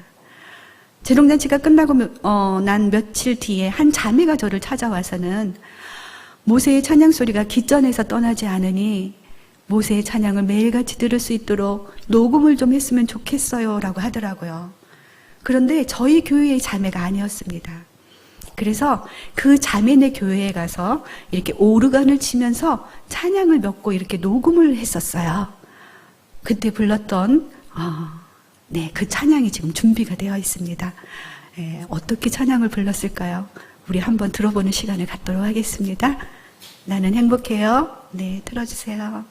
재롱잔치가 끝나고 난 며칠 뒤에 한 자매가 저를 찾아와서는 모세의 찬양 소리가 깃전에서 떠나지 않으니 모세의 찬양을 매일같이 들을 수 있도록 녹음을 좀 했으면 좋겠어요 라고 하더라고요. 그런데 저희 교회의 자매가 아니었습니다. 그래서 그 자매네 교회에 가서 이렇게 오르간을 치면서 찬양을 몇 곡 이렇게 녹음을 했었어요. 그때 불렀던 그 찬양이 지금 준비가 되어 있습니다. 어떻게 찬양을 불렀을까요? 우리 한번 들어보는 시간을 갖도록 하겠습니다. 나는 행복해요. 네, 들어주세요.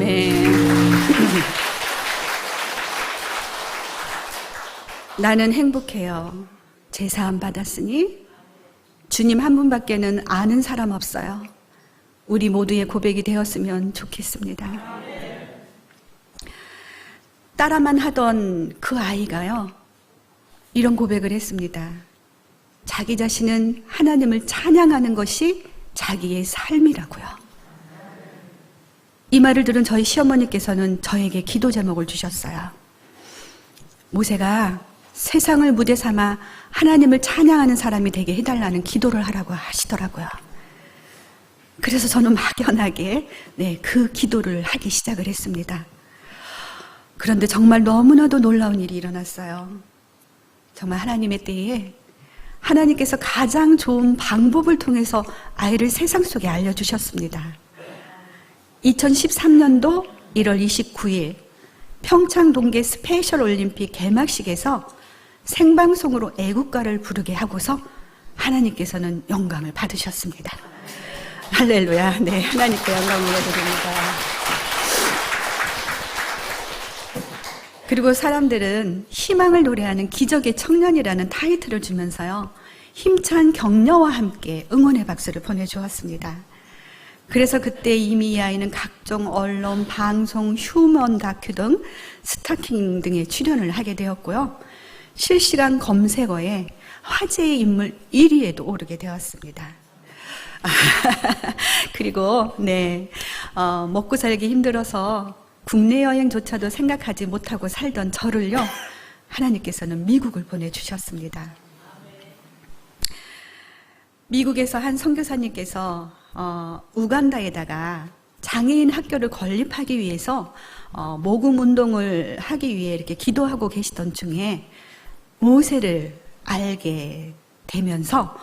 네. 나는 행복해요. 제사함 받았으니 주님 한 분밖에는 아는 사람 없어요. 우리 모두의 고백이 되었으면 좋겠습니다. 따라만 하던 그 아이가요, 이런 고백을 했습니다. 자기 자신은 하나님을 찬양하는 것이 자기의 삶이라고요. 이 말을 들은 저희 시어머니께서는 저에게 기도 제목을 주셨어요. 모세가 세상을 무대 삼아 하나님을 찬양하는 사람이 되게 해달라는 기도를 하라고 하시더라고요. 그래서 저는 막연하게 그 기도를 하기 시작을 했습니다. 그런데 정말 너무나도 놀라운 일이 일어났어요. 정말 하나님의 때에 하나님께서 가장 좋은 방법을 통해서 아이를 세상 속에 알려주셨습니다. 2013년도 1월 29일 평창 동계 스페셜 올림픽 개막식에서 생방송으로 애국가를 부르게 하고서 하나님께서는 영광을 받으셨습니다. 할렐루야. 네, 하나님께 영광을 올려드립니다. 그리고 사람들은 희망을 노래하는 기적의 청년이라는 타이틀을 주면서요, 힘찬 격려와 함께 응원의 박수를 보내주었습니다. 그래서 그때 이미 이 아이는 각종 언론, 방송, 휴먼 다큐 등 스타킹 등에 출연을 하게 되었고요. 실시간 검색어에 화제의 인물 1위에도 오르게 되었습니다. 그리고 먹고 살기 힘들어서 국내 여행조차도 생각하지 못하고 살던 저를요, 하나님께서는 미국을 보내주셨습니다. 미국에서 한 선교사님께서 우간다에다가 장애인 학교를 건립하기 위해서 모금 운동을 하기 위해 이렇게 기도하고 계시던 중에 모세를 알게 되면서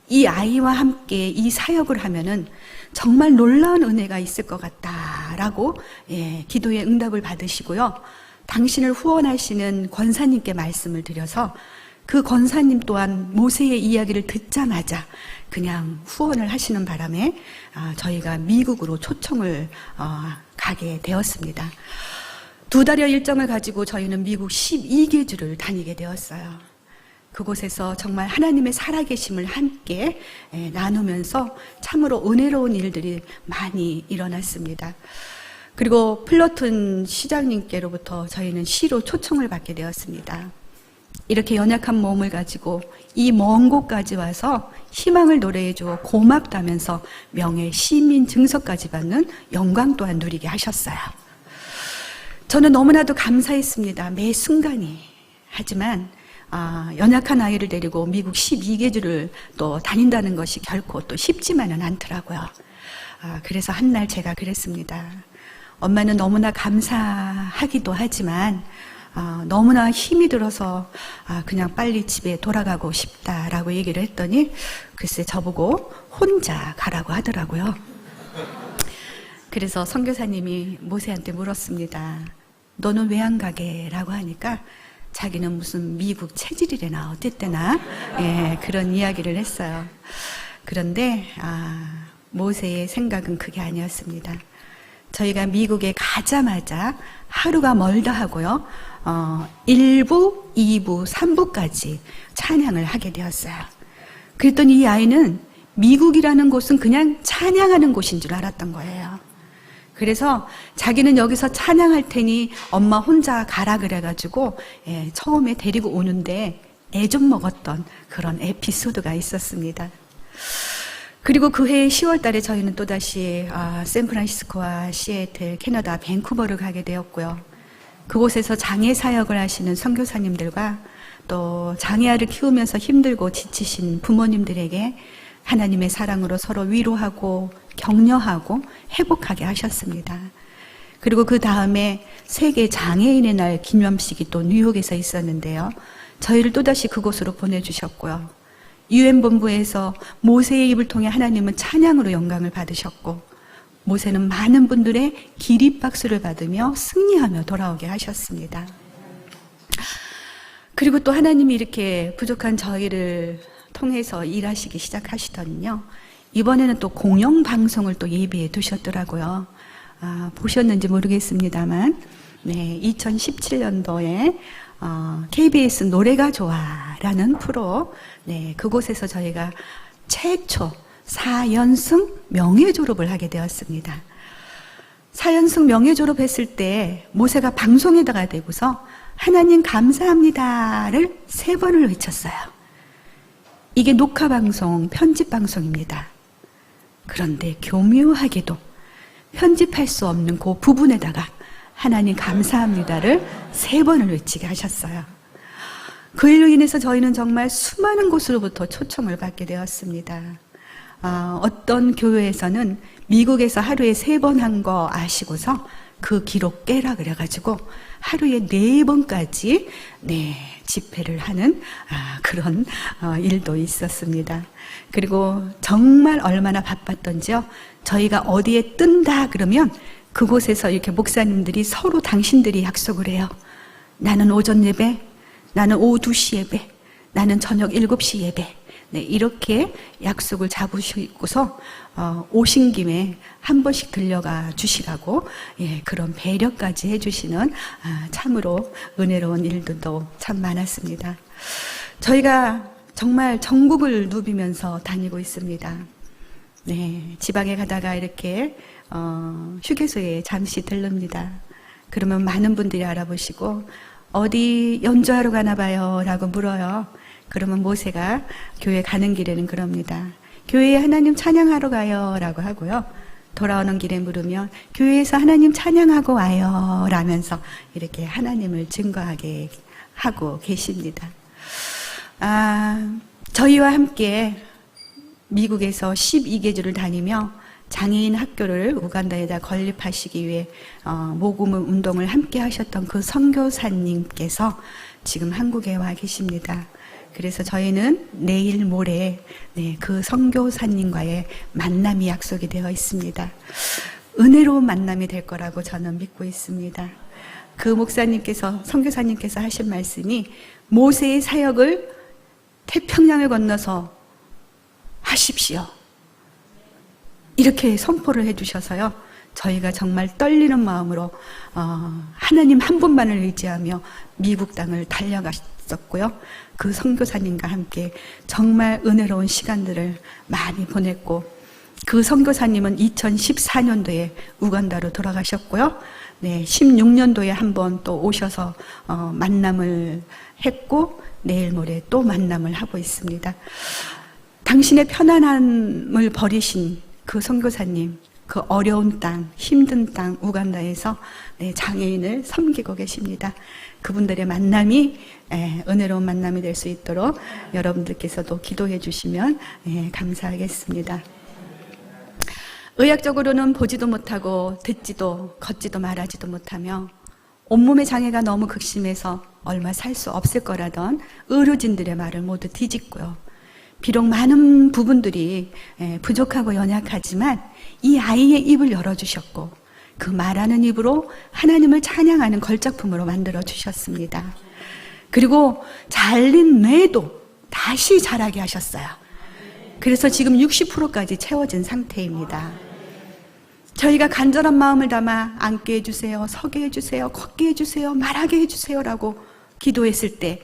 이 아이와 함께 이 사역을 하면은 정말 놀라운 은혜가 있을 것 같다라고 기도의 응답을 받으시고요. 당신을 후원하시는 권사님께 말씀을 드려서 그 권사님 또한 모세의 이야기를 듣자마자 그냥 후원을 하시는 바람에 저희가 미국으로 초청을 가게 되었습니다. 2달여 일정을 가지고 저희는 미국 12개주를 다니게 되었어요. 그곳에서 정말 하나님의 살아계심을 함께 나누면서 참으로 은혜로운 일들이 많이 일어났습니다. 그리고 플러튼 시장님께로부터 저희는 시로 초청을 받게 되었습니다. 이렇게 연약한 몸을 가지고 이 먼 곳까지 와서 희망을 노래해주어 고맙다면서 명예 시민 증서까지 받는 영광 또한 누리게 하셨어요. 저는 너무나도 감사했습니다. 매 순간이. 하지만 연약한 아이를 데리고 미국 12개주를 또 다닌다는 것이 결코 또 쉽지만은 않더라고요. 그래서 한날 제가 그랬습니다. 엄마는 너무나 감사하기도 하지만 너무나 힘이 들어서 그냥 빨리 집에 돌아가고 싶다라고 얘기를 했더니 글쎄 저보고 혼자 가라고 하더라고요. 그래서 선교사님이 모세한테 물었습니다. 너는 왜 안 가게? 라고 하니까 자기는 무슨 미국 체질이래나 어땠대나 그런 이야기를 했어요. 그런데 모세의 생각은 그게 아니었습니다. 저희가 미국에 가자마자 하루가 멀다 하고요. 1부, 2부, 3부까지 찬양을 하게 되었어요. 그랬더니 이 아이는 미국이라는 곳은 그냥 찬양하는 곳인 줄 알았던 거예요. 그래서 자기는 여기서 찬양할 테니 엄마 혼자 가라 그래가지고 처음에 데리고 오는데 애 좀 먹었던 그런 에피소드가 있었습니다. 그리고 그 해 10월 달에 저희는 또다시 샌프란시스코와 시애틀, 캐나다, 밴쿠버를 가게 되었고요. 그곳에서 장애 사역을 하시는 선교사님들과 또 장애아를 키우면서 힘들고 지치신 부모님들에게 하나님의 사랑으로 서로 위로하고 격려하고 회복하게 하셨습니다. 그리고 그 다음에 세계 장애인의 날 기념식이 또 뉴욕에서 있었는데요. 저희를 또다시 그곳으로 보내주셨고요. UN 본부에서 모세의 입을 통해 하나님은 찬양으로 영광을 받으셨고 모세는 많은 분들의 기립박수를 받으며 승리하며 돌아오게 하셨습니다. 그리고 또 하나님이 이렇게 부족한 저희를 통해서 일하시기 시작하시더니요. 이번에는 또 공영방송을 또 예비해 두셨더라고요. 보셨는지 모르겠습니다만, 네, 2017년도에 KBS 노래가 좋아라는 프로, 네, 그곳에서 저희가 최초 4연승 명예 졸업을 하게 되었습니다. 4연승 명예 졸업했을 때 모세가 방송에다가 대고서 하나님 감사합니다를 3번을 외쳤어요. 이게 녹화방송, 편집방송입니다. 그런데 교묘하게도 편집할 수 없는 그 부분에다가 하나님 감사합니다를 3번을 외치게 하셨어요. 그 일로 인해서 저희는 정말 수많은 곳으로부터 초청을 받게 되었습니다. 어떤 교회에서는 미국에서 하루에 3번 한 거 아시고서 그 기록 깨라 그래가지고 하루에 4번까지 집회를 하는 그런 일도 있었습니다. 그리고 정말 얼마나 바빴던지요. 저희가 어디에 뜬다 그러면 그곳에서 이렇게 목사님들이 서로 당신들이 약속을 해요. 나는 오전 예배, 나는 오후 2시 예배, 나는 저녁 7시 예배. 네, 이렇게 약속을 잡으시고서 오신 김에 한 번씩 들려가 주시라고 그런 배려까지 해주시는 참으로 은혜로운 일들도 참 많았습니다. 저희가 정말 전국을 누비면서 다니고 있습니다. 네, 지방에 가다가 이렇게 휴게소에 잠시 들릅니다. 그러면 많은 분들이 알아보시고 어디 연주하러 가나 봐요 라고 물어요. 그러면 모세가 교회 가는 길에는 그럽니다. 교회에 하나님 찬양하러 가요 라고 하고요. 돌아오는 길에 물으면 교회에서 하나님 찬양하고 와요 라면서 이렇게 하나님을 증거하게 하고 계십니다. 저희와 함께 미국에서 12개주를 다니며 장애인 학교를 우간다에다 건립하시기 위해 모금 운동을 함께 하셨던 그 선교사님께서 지금 한국에 와 계십니다. 그래서 저희는 내일 모레 그 선교사님과의 만남이 약속이 되어 있습니다. 은혜로운 만남이 될 거라고 저는 믿고 있습니다. 그 목사님께서, 선교사님께서 하신 말씀이 모세의 사역을 태평양을 건너서 하십시오. 이렇게 선포를 해주셔서요. 저희가 정말 떨리는 마음으로 하나님 한 분만을 의지하며 미국 땅을 달려갔었고요. 그 선교사님과 함께 정말 은혜로운 시간들을 많이 보냈고 그 선교사님은 2014년도에 우간다로 돌아가셨고요. 16년도에 한번 또 오셔서 만남을 했고 내일 모레 또 만남을 하고 있습니다. 당신의 편안함을 버리신 그 선교사님, 그 어려운 땅, 힘든 땅 우간다에서 장애인을 섬기고 계십니다. 그분들의 만남이 은혜로운 만남이 될 수 있도록 여러분들께서도 기도해 주시면 감사하겠습니다. 의학적으로는 보지도 못하고 듣지도 걷지도 말하지도 못하며 온몸의 장애가 너무 극심해서 얼마 살 수 없을 거라던 의료진들의 말을 모두 뒤집고요. 비록 많은 부분들이 부족하고 연약하지만 이 아이의 입을 열어주셨고 그 말하는 입으로 하나님을 찬양하는 걸작품으로 만들어주셨습니다. 그리고 잘린 뇌도 다시 자라게 하셨어요. 그래서 지금 60%까지 채워진 상태입니다. 저희가 간절한 마음을 담아 앉게 해주세요, 서게 해주세요, 걷게 해주세요, 말하게 해주세요라고 기도했을 때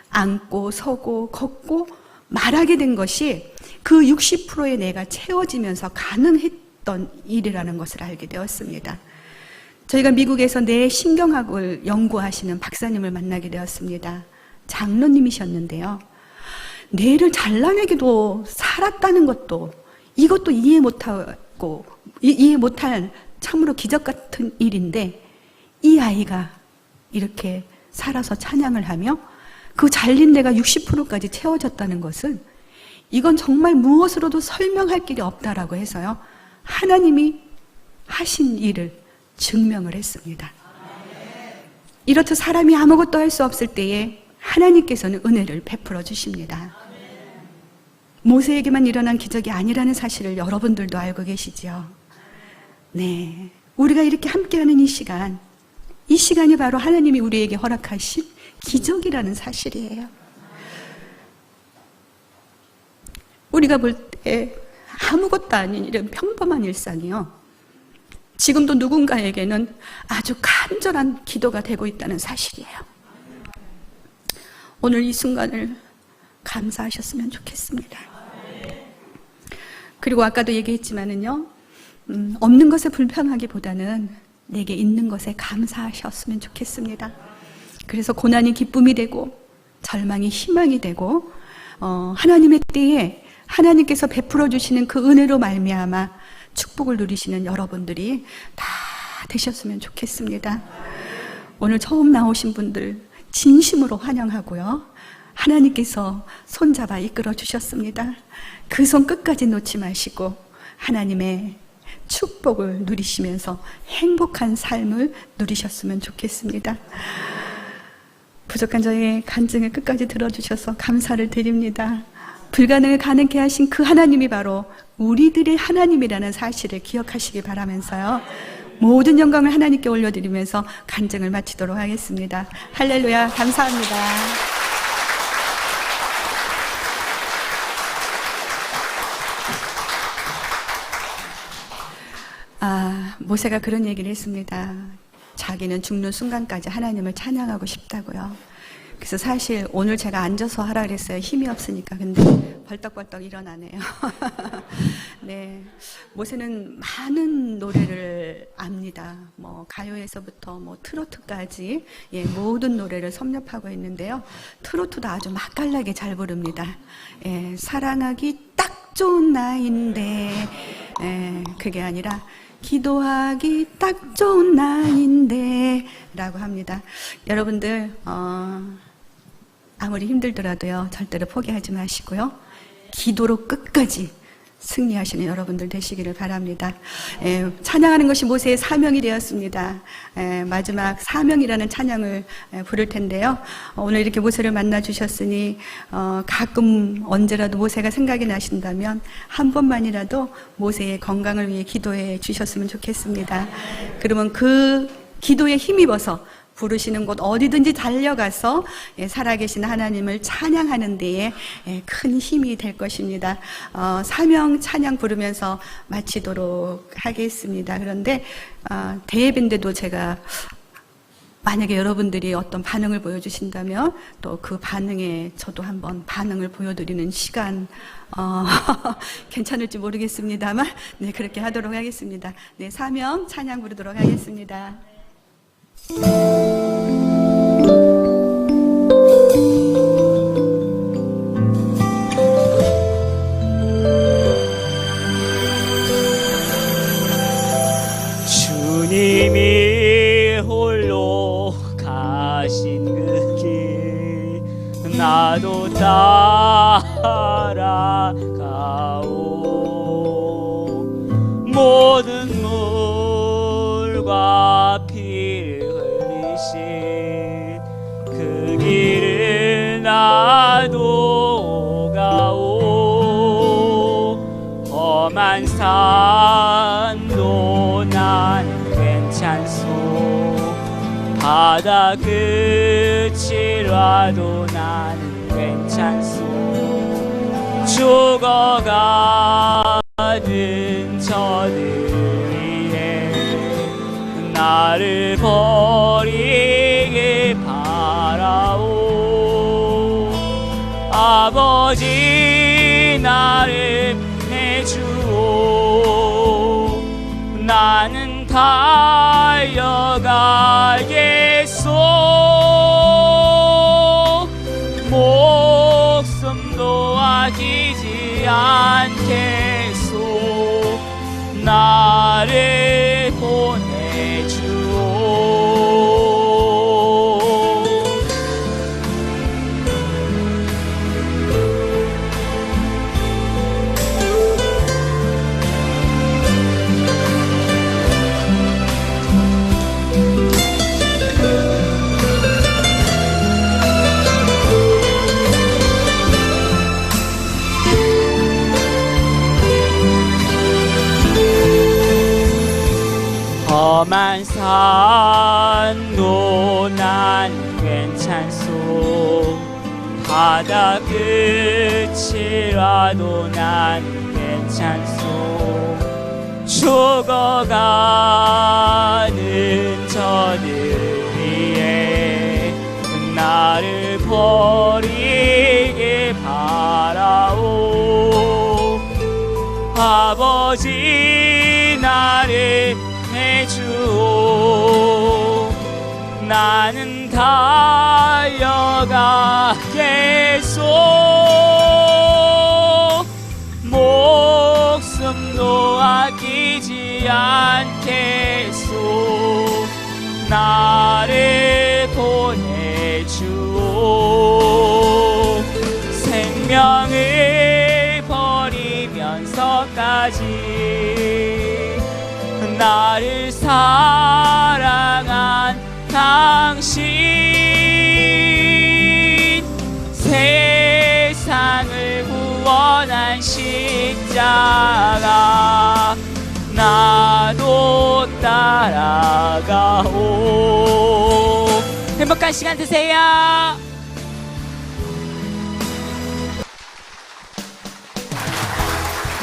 앉고 서고 걷고 말하게 된 것이 그 60%의 뇌가 채워지면서 가능했던 일이라는 것을 알게 되었습니다. 저희가 미국에서 뇌 신경학을 연구하시는 박사님을 만나게 되었습니다. 장로님이셨는데요. 뇌를 잘라내기도 살았다는 것도 이것도 이해 못할 참으로 기적 같은 일인데 이 아이가 이렇게 살아서 찬양을 하며 그 잘린 뇌가 60%까지 채워졌다는 것은 이건 정말 무엇으로도 설명할 길이 없다라고 해서요. 하나님이 하신 일을 증명을 했습니다. 이렇듯 사람이 아무것도 할 수 없을 때에 하나님께서는 은혜를 베풀어 주십니다. 모세에게만 일어난 기적이 아니라는 사실을 여러분들도 알고 계시죠? 네. 우리가 이렇게 함께하는 이 시간이 바로 하나님이 우리에게 허락하신 기적이라는 사실이에요. 우리가 볼 때 아무것도 아닌 이런 평범한 일상이요. 지금도 누군가에게는 아주 간절한 기도가 되고 있다는 사실이에요. 오늘 이 순간을 감사하셨으면 좋겠습니다. 그리고 아까도 얘기했지만은요, 없는 것에 불평하기보다는 내게 있는 것에 감사하셨으면 좋겠습니다. 그래서 고난이 기쁨이 되고 절망이 희망이 되고 하나님의 때에 하나님께서 베풀어 주시는 그 은혜로 말미암아 축복을 누리시는 여러분들이 다 되셨으면 좋겠습니다. 오늘 처음 나오신 분들 진심으로 환영하고요. 하나님께서 손잡아 이끌어 주셨습니다. 그 손 끝까지 놓지 마시고 하나님의 축복을 누리시면서 행복한 삶을 누리셨으면 좋겠습니다. 부족한 저의 간증을 끝까지 들어주셔서 감사를 드립니다. 불가능을 가능케 하신 그 하나님이 바로 우리들의 하나님이라는 사실을 기억하시기 바라면서요, 모든 영광을 하나님께 올려드리면서 간증을 마치도록 하겠습니다. 할렐루야. 감사합니다. 모세가 그런 얘기를 했습니다. 자기는 죽는 순간까지 하나님을 찬양하고 싶다고요. 그래서 사실 오늘 제가 앉아서 하라 그랬어요. 힘이 없으니까. 근데 벌떡벌떡 일어나네요. 네, 모세는 많은 노래를 압니다. 가요에서부터 트로트까지, 모든 노래를 섭렵하고 있는데요. 트로트도 아주 맛깔나게 잘 부릅니다. 사랑하기 딱 좋은 나이인데, 그게 아니라 기도하기 딱 좋은 나이인데 라고 합니다. 여러분들 아무리 힘들더라도요, 절대로 포기하지 마시고요, 기도로 끝까지 승리하시는 여러분들 되시기를 바랍니다. 찬양하는 것이 모세의 사명이 되었습니다. 마지막 사명이라는 찬양을 부를 텐데요. 오늘 이렇게 모세를 만나 주셨으니 가끔 언제라도 모세가 생각이 나신다면 한 번만이라도 모세의 건강을 위해 기도해 주셨으면 좋겠습니다. 그러면 그 기도에 힘입어서 부르시는 곳 어디든지 달려가서 살아계신 하나님을 찬양하는 데에 큰 힘이 될 것입니다. 사명 찬양 부르면서 마치도록 하겠습니다. 그런데 대예배인데도 제가 만약에 여러분들이 어떤 반응을 보여주신다면 또 그 반응에 저도 한번 반응을 보여드리는 시간 괜찮을지 모르겠습니다만, 네, 그렇게 하도록 하겠습니다. 네, 사명 찬양 부르도록 하겠습니다. 주님이 홀로 가신 그 길 나도 따라가오. 모든 물과 피를 흘리신 그 길을 나도 가오. 험한 산도 난 괜찮소. 바다 끝을 와도 나는 괜찮소. 죽어가는 저들 위해 나를 버리게 바라오. 아버지 나를 내주오. 나는 달려가겠소. 목숨도 아끼지 않겠소. 나를 보내주오. 험한 산도 난 괜찮소. 바다 끝을 와도 난 괜찮소. 죽어가는 저들을 위해 나를 버리게 바라오. 아버지 나를 해주오. 나는 달려가겠소. 목숨도 아끼지 않겠소. 나를 보내주오. 생명을 버리면서까지 나를 사랑한 당신, 세상을 구원한 십자가 나도 따라가오. 행복한 시간 되세요.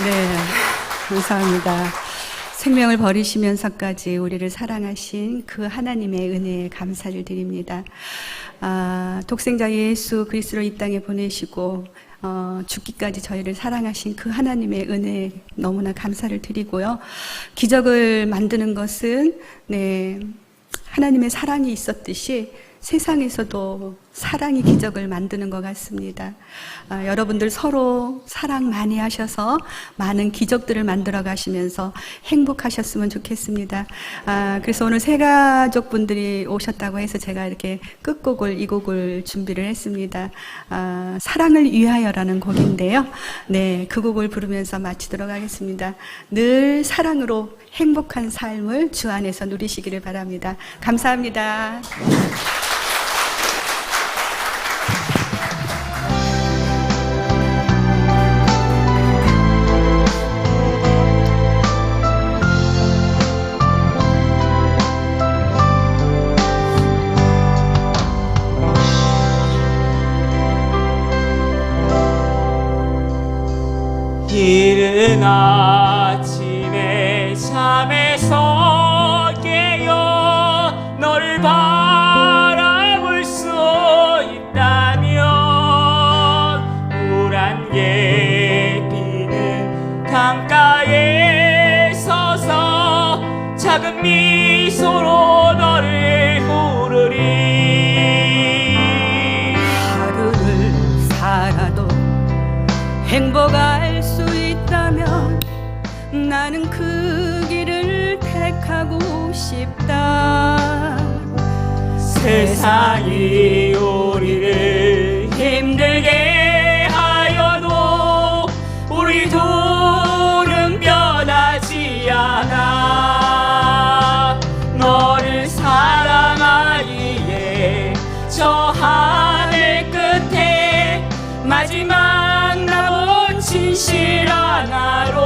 네, 감사합니다. 생명을 버리시면서까지 우리를 사랑하신 그 하나님의 은혜에 감사를 드립니다. 독생자 예수 그리스도를 이 땅에 보내시고 죽기까지 저희를 사랑하신 그 하나님의 은혜에 너무나 감사를 드리고요. 기적을 만드는 것은 하나님의 사랑이 있었듯이 세상에서도 사랑이 기적을 만드는 것 같습니다. 여러분들 서로 사랑 많이 하셔서 많은 기적들을 만들어 가시면서 행복하셨으면 좋겠습니다. 그래서 오늘 세 가족분들이 오셨다고 해서 제가 이렇게 끝곡을 이 곡을 준비를 했습니다. 사랑을 위하여라는 곡인데요. 네, 그 곡을 부르면서 마치도록 하겠습니다. 늘 사랑으로 행복한 삶을 주 안에서 누리시기를 바랍니다. 감사합니다. 이른 아침에 잠에서 깨어 너를 바라볼 수 있다면 우란개 피는 강가에 서서 작은 미소로 너를 부르리. 하루를 살아도 행복할 수 있다면 나는 그 길을 택하고 싶다. 세상이 우리를 힘들게 하여도 우리 둘은 변하지 않아. 너를 사랑하기에 저 하늘 끝에 마지막 남은 진실한 하루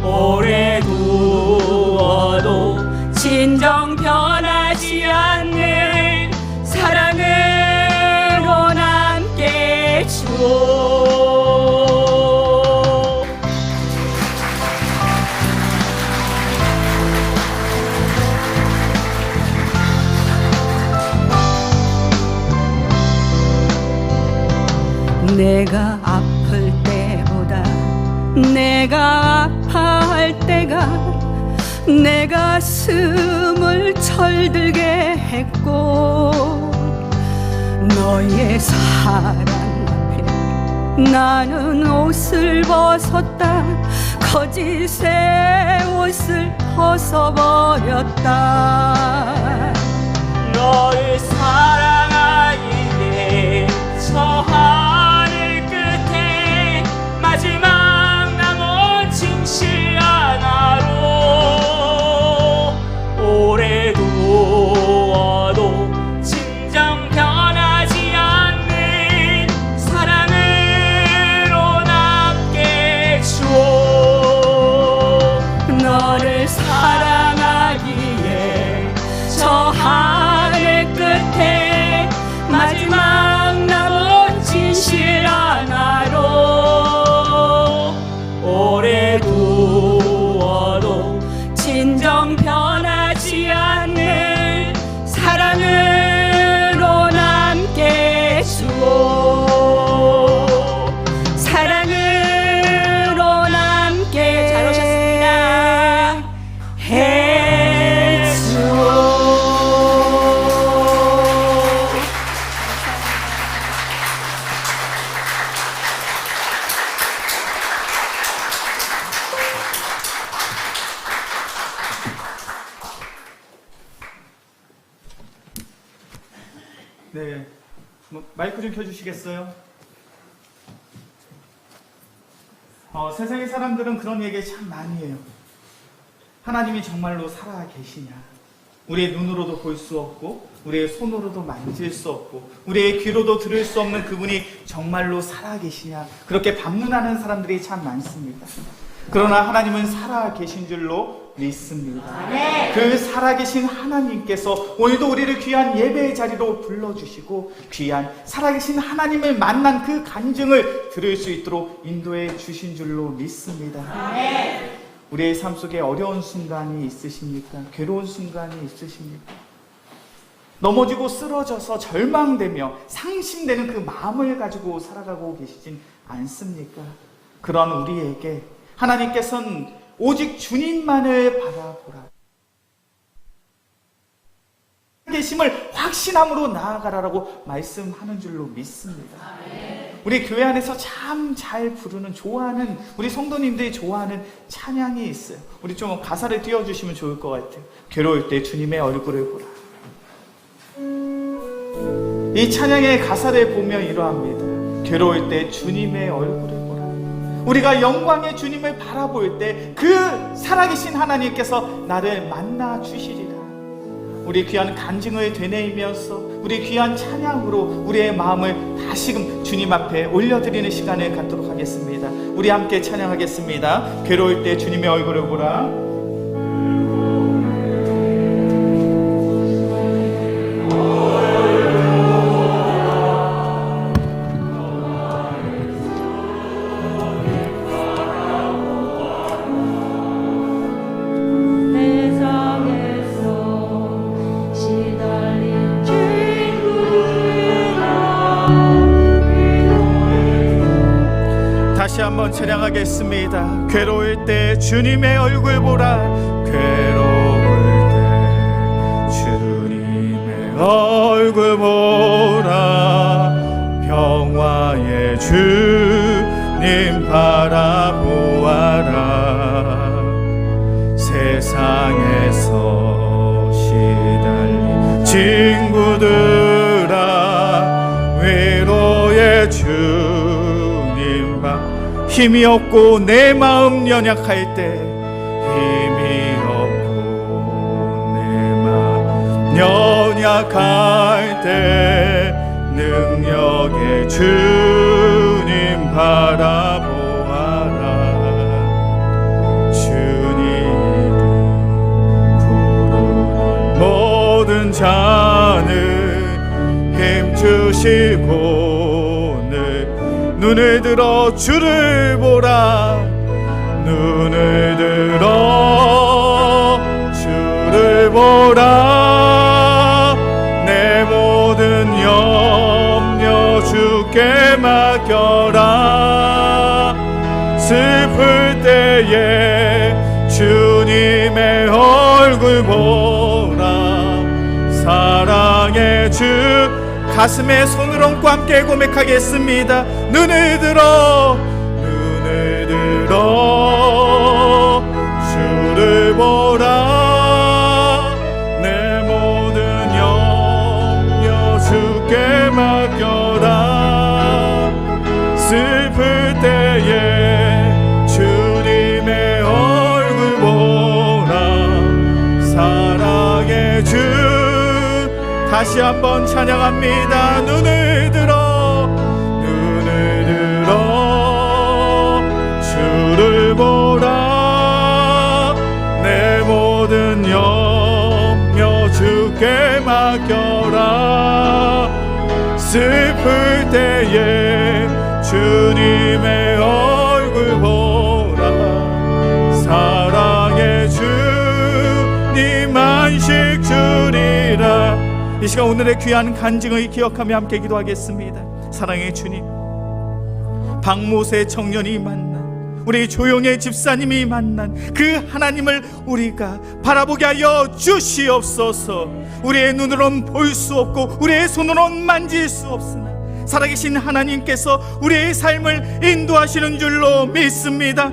오래 두어도 진정 변하지 않는 사랑으로 남게 주오. 내가 아플 때보다 내가 아파할 때가 내 가슴을 철들게 했고 너의 사랑 앞에 나는 옷을 벗었다. 거짓의 옷을 벗어버렸다. 너를 사랑하기에 저 하늘 끝에 마지막 남은 진실한 하루 오래 두어도 진정 변하지 않는 사랑으로 남게 주오. 너를 사랑하기에 저 하늘 끝에 마지막 남은 진실한 하루 오래 두 네, 마이크 좀 켜주시겠어요? 세상의 사람들은 그런 얘기 참 많이 해요. 하나님이 정말로 살아 계시냐? 우리의 눈으로도 볼 수 없고 우리의 손으로도 만질 수 없고 우리의 귀로도 들을 수 없는 그분이 정말로 살아 계시냐? 그렇게 반문하는 사람들이 참 많습니다. 그러나 하나님은 살아 계신 줄로 믿습니다. 그 살아계신 하나님께서 오늘도 우리를 귀한 예배의 자리로 불러주시고 귀한 살아계신 하나님을 만난 그 간증을 들을 수 있도록 인도해 주신 줄로 믿습니다. 우리의 삶 속에 어려운 순간이 있으십니까? 괴로운 순간이 있으십니까? 넘어지고 쓰러져서 절망되며 상심되는 그 마음을 가지고 살아가고 계시진 않습니까? 그런 우리에게 하나님께서는 오직 주님만을 바라보라. 계심을 확신함으로 나아가라라고 말씀하는 줄로 믿습니다. 우리 교회 안에서 참 잘 부르는 좋아하는 우리 성도님들이 좋아하는 찬양이 있어요. 우리 좀 가사를 띄워주시면 좋을 것 같아요. 괴로울 때 주님의 얼굴을 보라. 이 찬양의 가사를 보면 이러합니다. 괴로울 때 주님의 얼굴을 보라. 우리가 영광의 주님을 바라볼 때 그 살아계신 하나님께서 나를 만나 주시리라. 우리 귀한 간증을 되뇌이면서 우리 귀한 찬양으로 우리의 마음을 다시금 주님 앞에 올려드리는 시간을 갖도록 하겠습니다. 우리 함께 찬양하겠습니다. 괴로울 때 주님의 얼굴을 보라. 다시 한번 찬양하겠습니다. 괴로울 때 주님의 얼굴 보라. 괴로울 때 주님의 얼굴 보라. 평화의 주님 바라보아라. 세상에서 시달린 친구들아, 외로의 주님 봐. 힘이 없고 내 마음 연약할 때, 힘이 없고 내 마음 연약할 때, 능력의 주님 바라보아라. 주님 부르는 모든 자는 힘주시고 눈을 들어 주를 보라. 눈을 들어 주를 보라. 내 모든 염려 주께 맡겨라. 슬플 때에 주님의 얼굴 보라. 사랑의 주. 가슴에 손을 얹고 함께 고백하겠습니다. 눈을 들어 주를 보라. 내 모든 염려 주께 맡겨라. 슬플 때에 주님의 얼굴 보라. 사랑의 주. 다시 한번 찬양합니다. 눈을 들어 주를 보라. 내 모든 염려 주께 맡겨라. 슬플 때에 주님의 얼굴 보라. 사랑의 주님 안식 주리라. 이 시간 오늘의 귀한 간증을 기억하며 함께 기도하겠습니다. 사랑의 주님, 박모세 청년이 만난, 우리 조용의 집사님이 만난 그 하나님을 우리가 바라보게 하여 주시옵소서. 우리의 눈으로는 볼 수 없고 우리의 손으로는 만질 수 없으나 살아계신 하나님께서 우리의 삶을 인도하시는 줄로 믿습니다.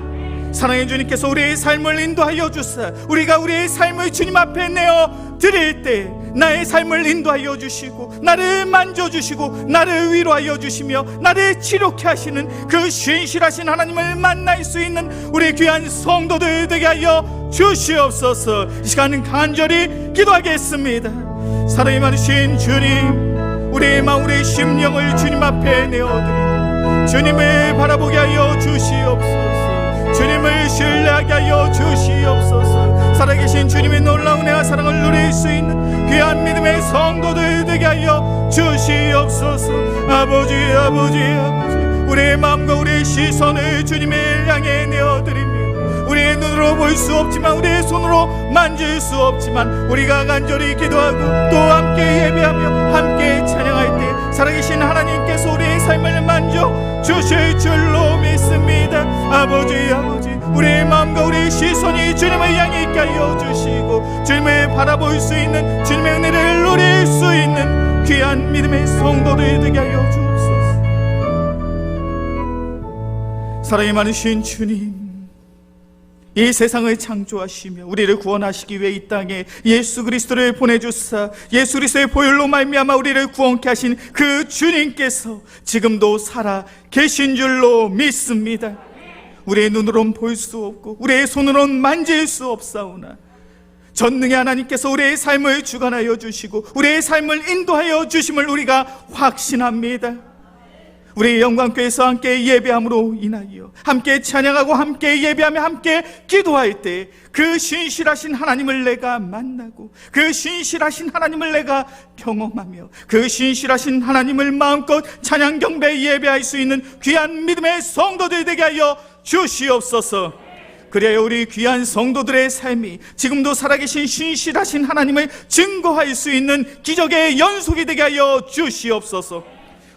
사랑의 주님께서 우리의 삶을 인도하여 주사 우리가 우리의 삶을 주님 앞에 내어 드릴 때 나의 삶을 인도하여 주시고 나를 만져주시고 나를 위로하여 주시며 나를 치료케 하시는 그 신실하신 하나님을 만날 수 있는 우리 귀한 성도들 되게 하여 주시옵소서. 이 시간은 간절히 기도하겠습니다. 사랑이 많으신 주님, 우리의 마음 우리의 심령을 주님 앞에 내어드리고 주님을 바라보게 하여 주시옵소서. 주님을 신뢰하게 하여 주시옵소서. 살아계신 주님의 놀라운 은혜와 사랑을 누릴 수 있는 귀한 믿음의 성도들 되게 하여 주시옵소서. 아버지 아버지 아버지, 우리의 마음과 우리의 시선을 주님을 향해 내어드립니다. 우리의 눈으로 볼 수 없지만 우리의 손으로 만질 수 없지만 우리가 간절히 기도하고 또 함께 예배하며 함께 찬양할 때 살아계신 하나님께서 우리의 삶을 만져 주실 줄로 믿습니다. 아버지 아버지, 우리의 마음과 우리의 시선이 주님을 향해 있게 하여 주시고 주님을 바라볼 수 있는 주님의 은혜를 누릴 수 있는 귀한 믿음의 성도들 되게 하여 주옵소서. 사랑이 많으신 주님, 이 세상을 창조하시며 우리를 구원하시기 위해 이 땅에 예수 그리스도를 보내주사 예수 그리스도의 보혈로 말미암아 우리를 구원케 하신 그 주님께서 지금도 살아 계신 줄로 믿습니다. 우리의 눈으로는 볼 수 없고 우리의 손으로는 만질 수 없사오나 전능의 하나님께서 우리의 삶을 주관하여 주시고 우리의 삶을 인도하여 주심을 우리가 확신합니다. 우리 영광교회에서 함께 예배함으로 인하여 함께 찬양하고 함께 예배하며 함께 기도할 때 그 신실하신 하나님을 내가 만나고 그 신실하신 하나님을 내가 경험하며 그 신실하신 하나님을 마음껏 찬양 경배 예배할 수 있는 귀한 믿음의 성도들 되게 하여 주시옵소서. 그래야 우리 귀한 성도들의 삶이 지금도 살아계신 신실하신 하나님을 증거할 수 있는 기적의 연속이 되게 하여 주시옵소서.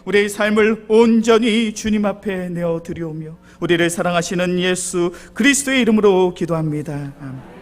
우리의 삶을 온전히 주님 앞에 내어드리오며 우리를 사랑하시는 예수 그리스도의 이름으로 기도합니다. 아멘.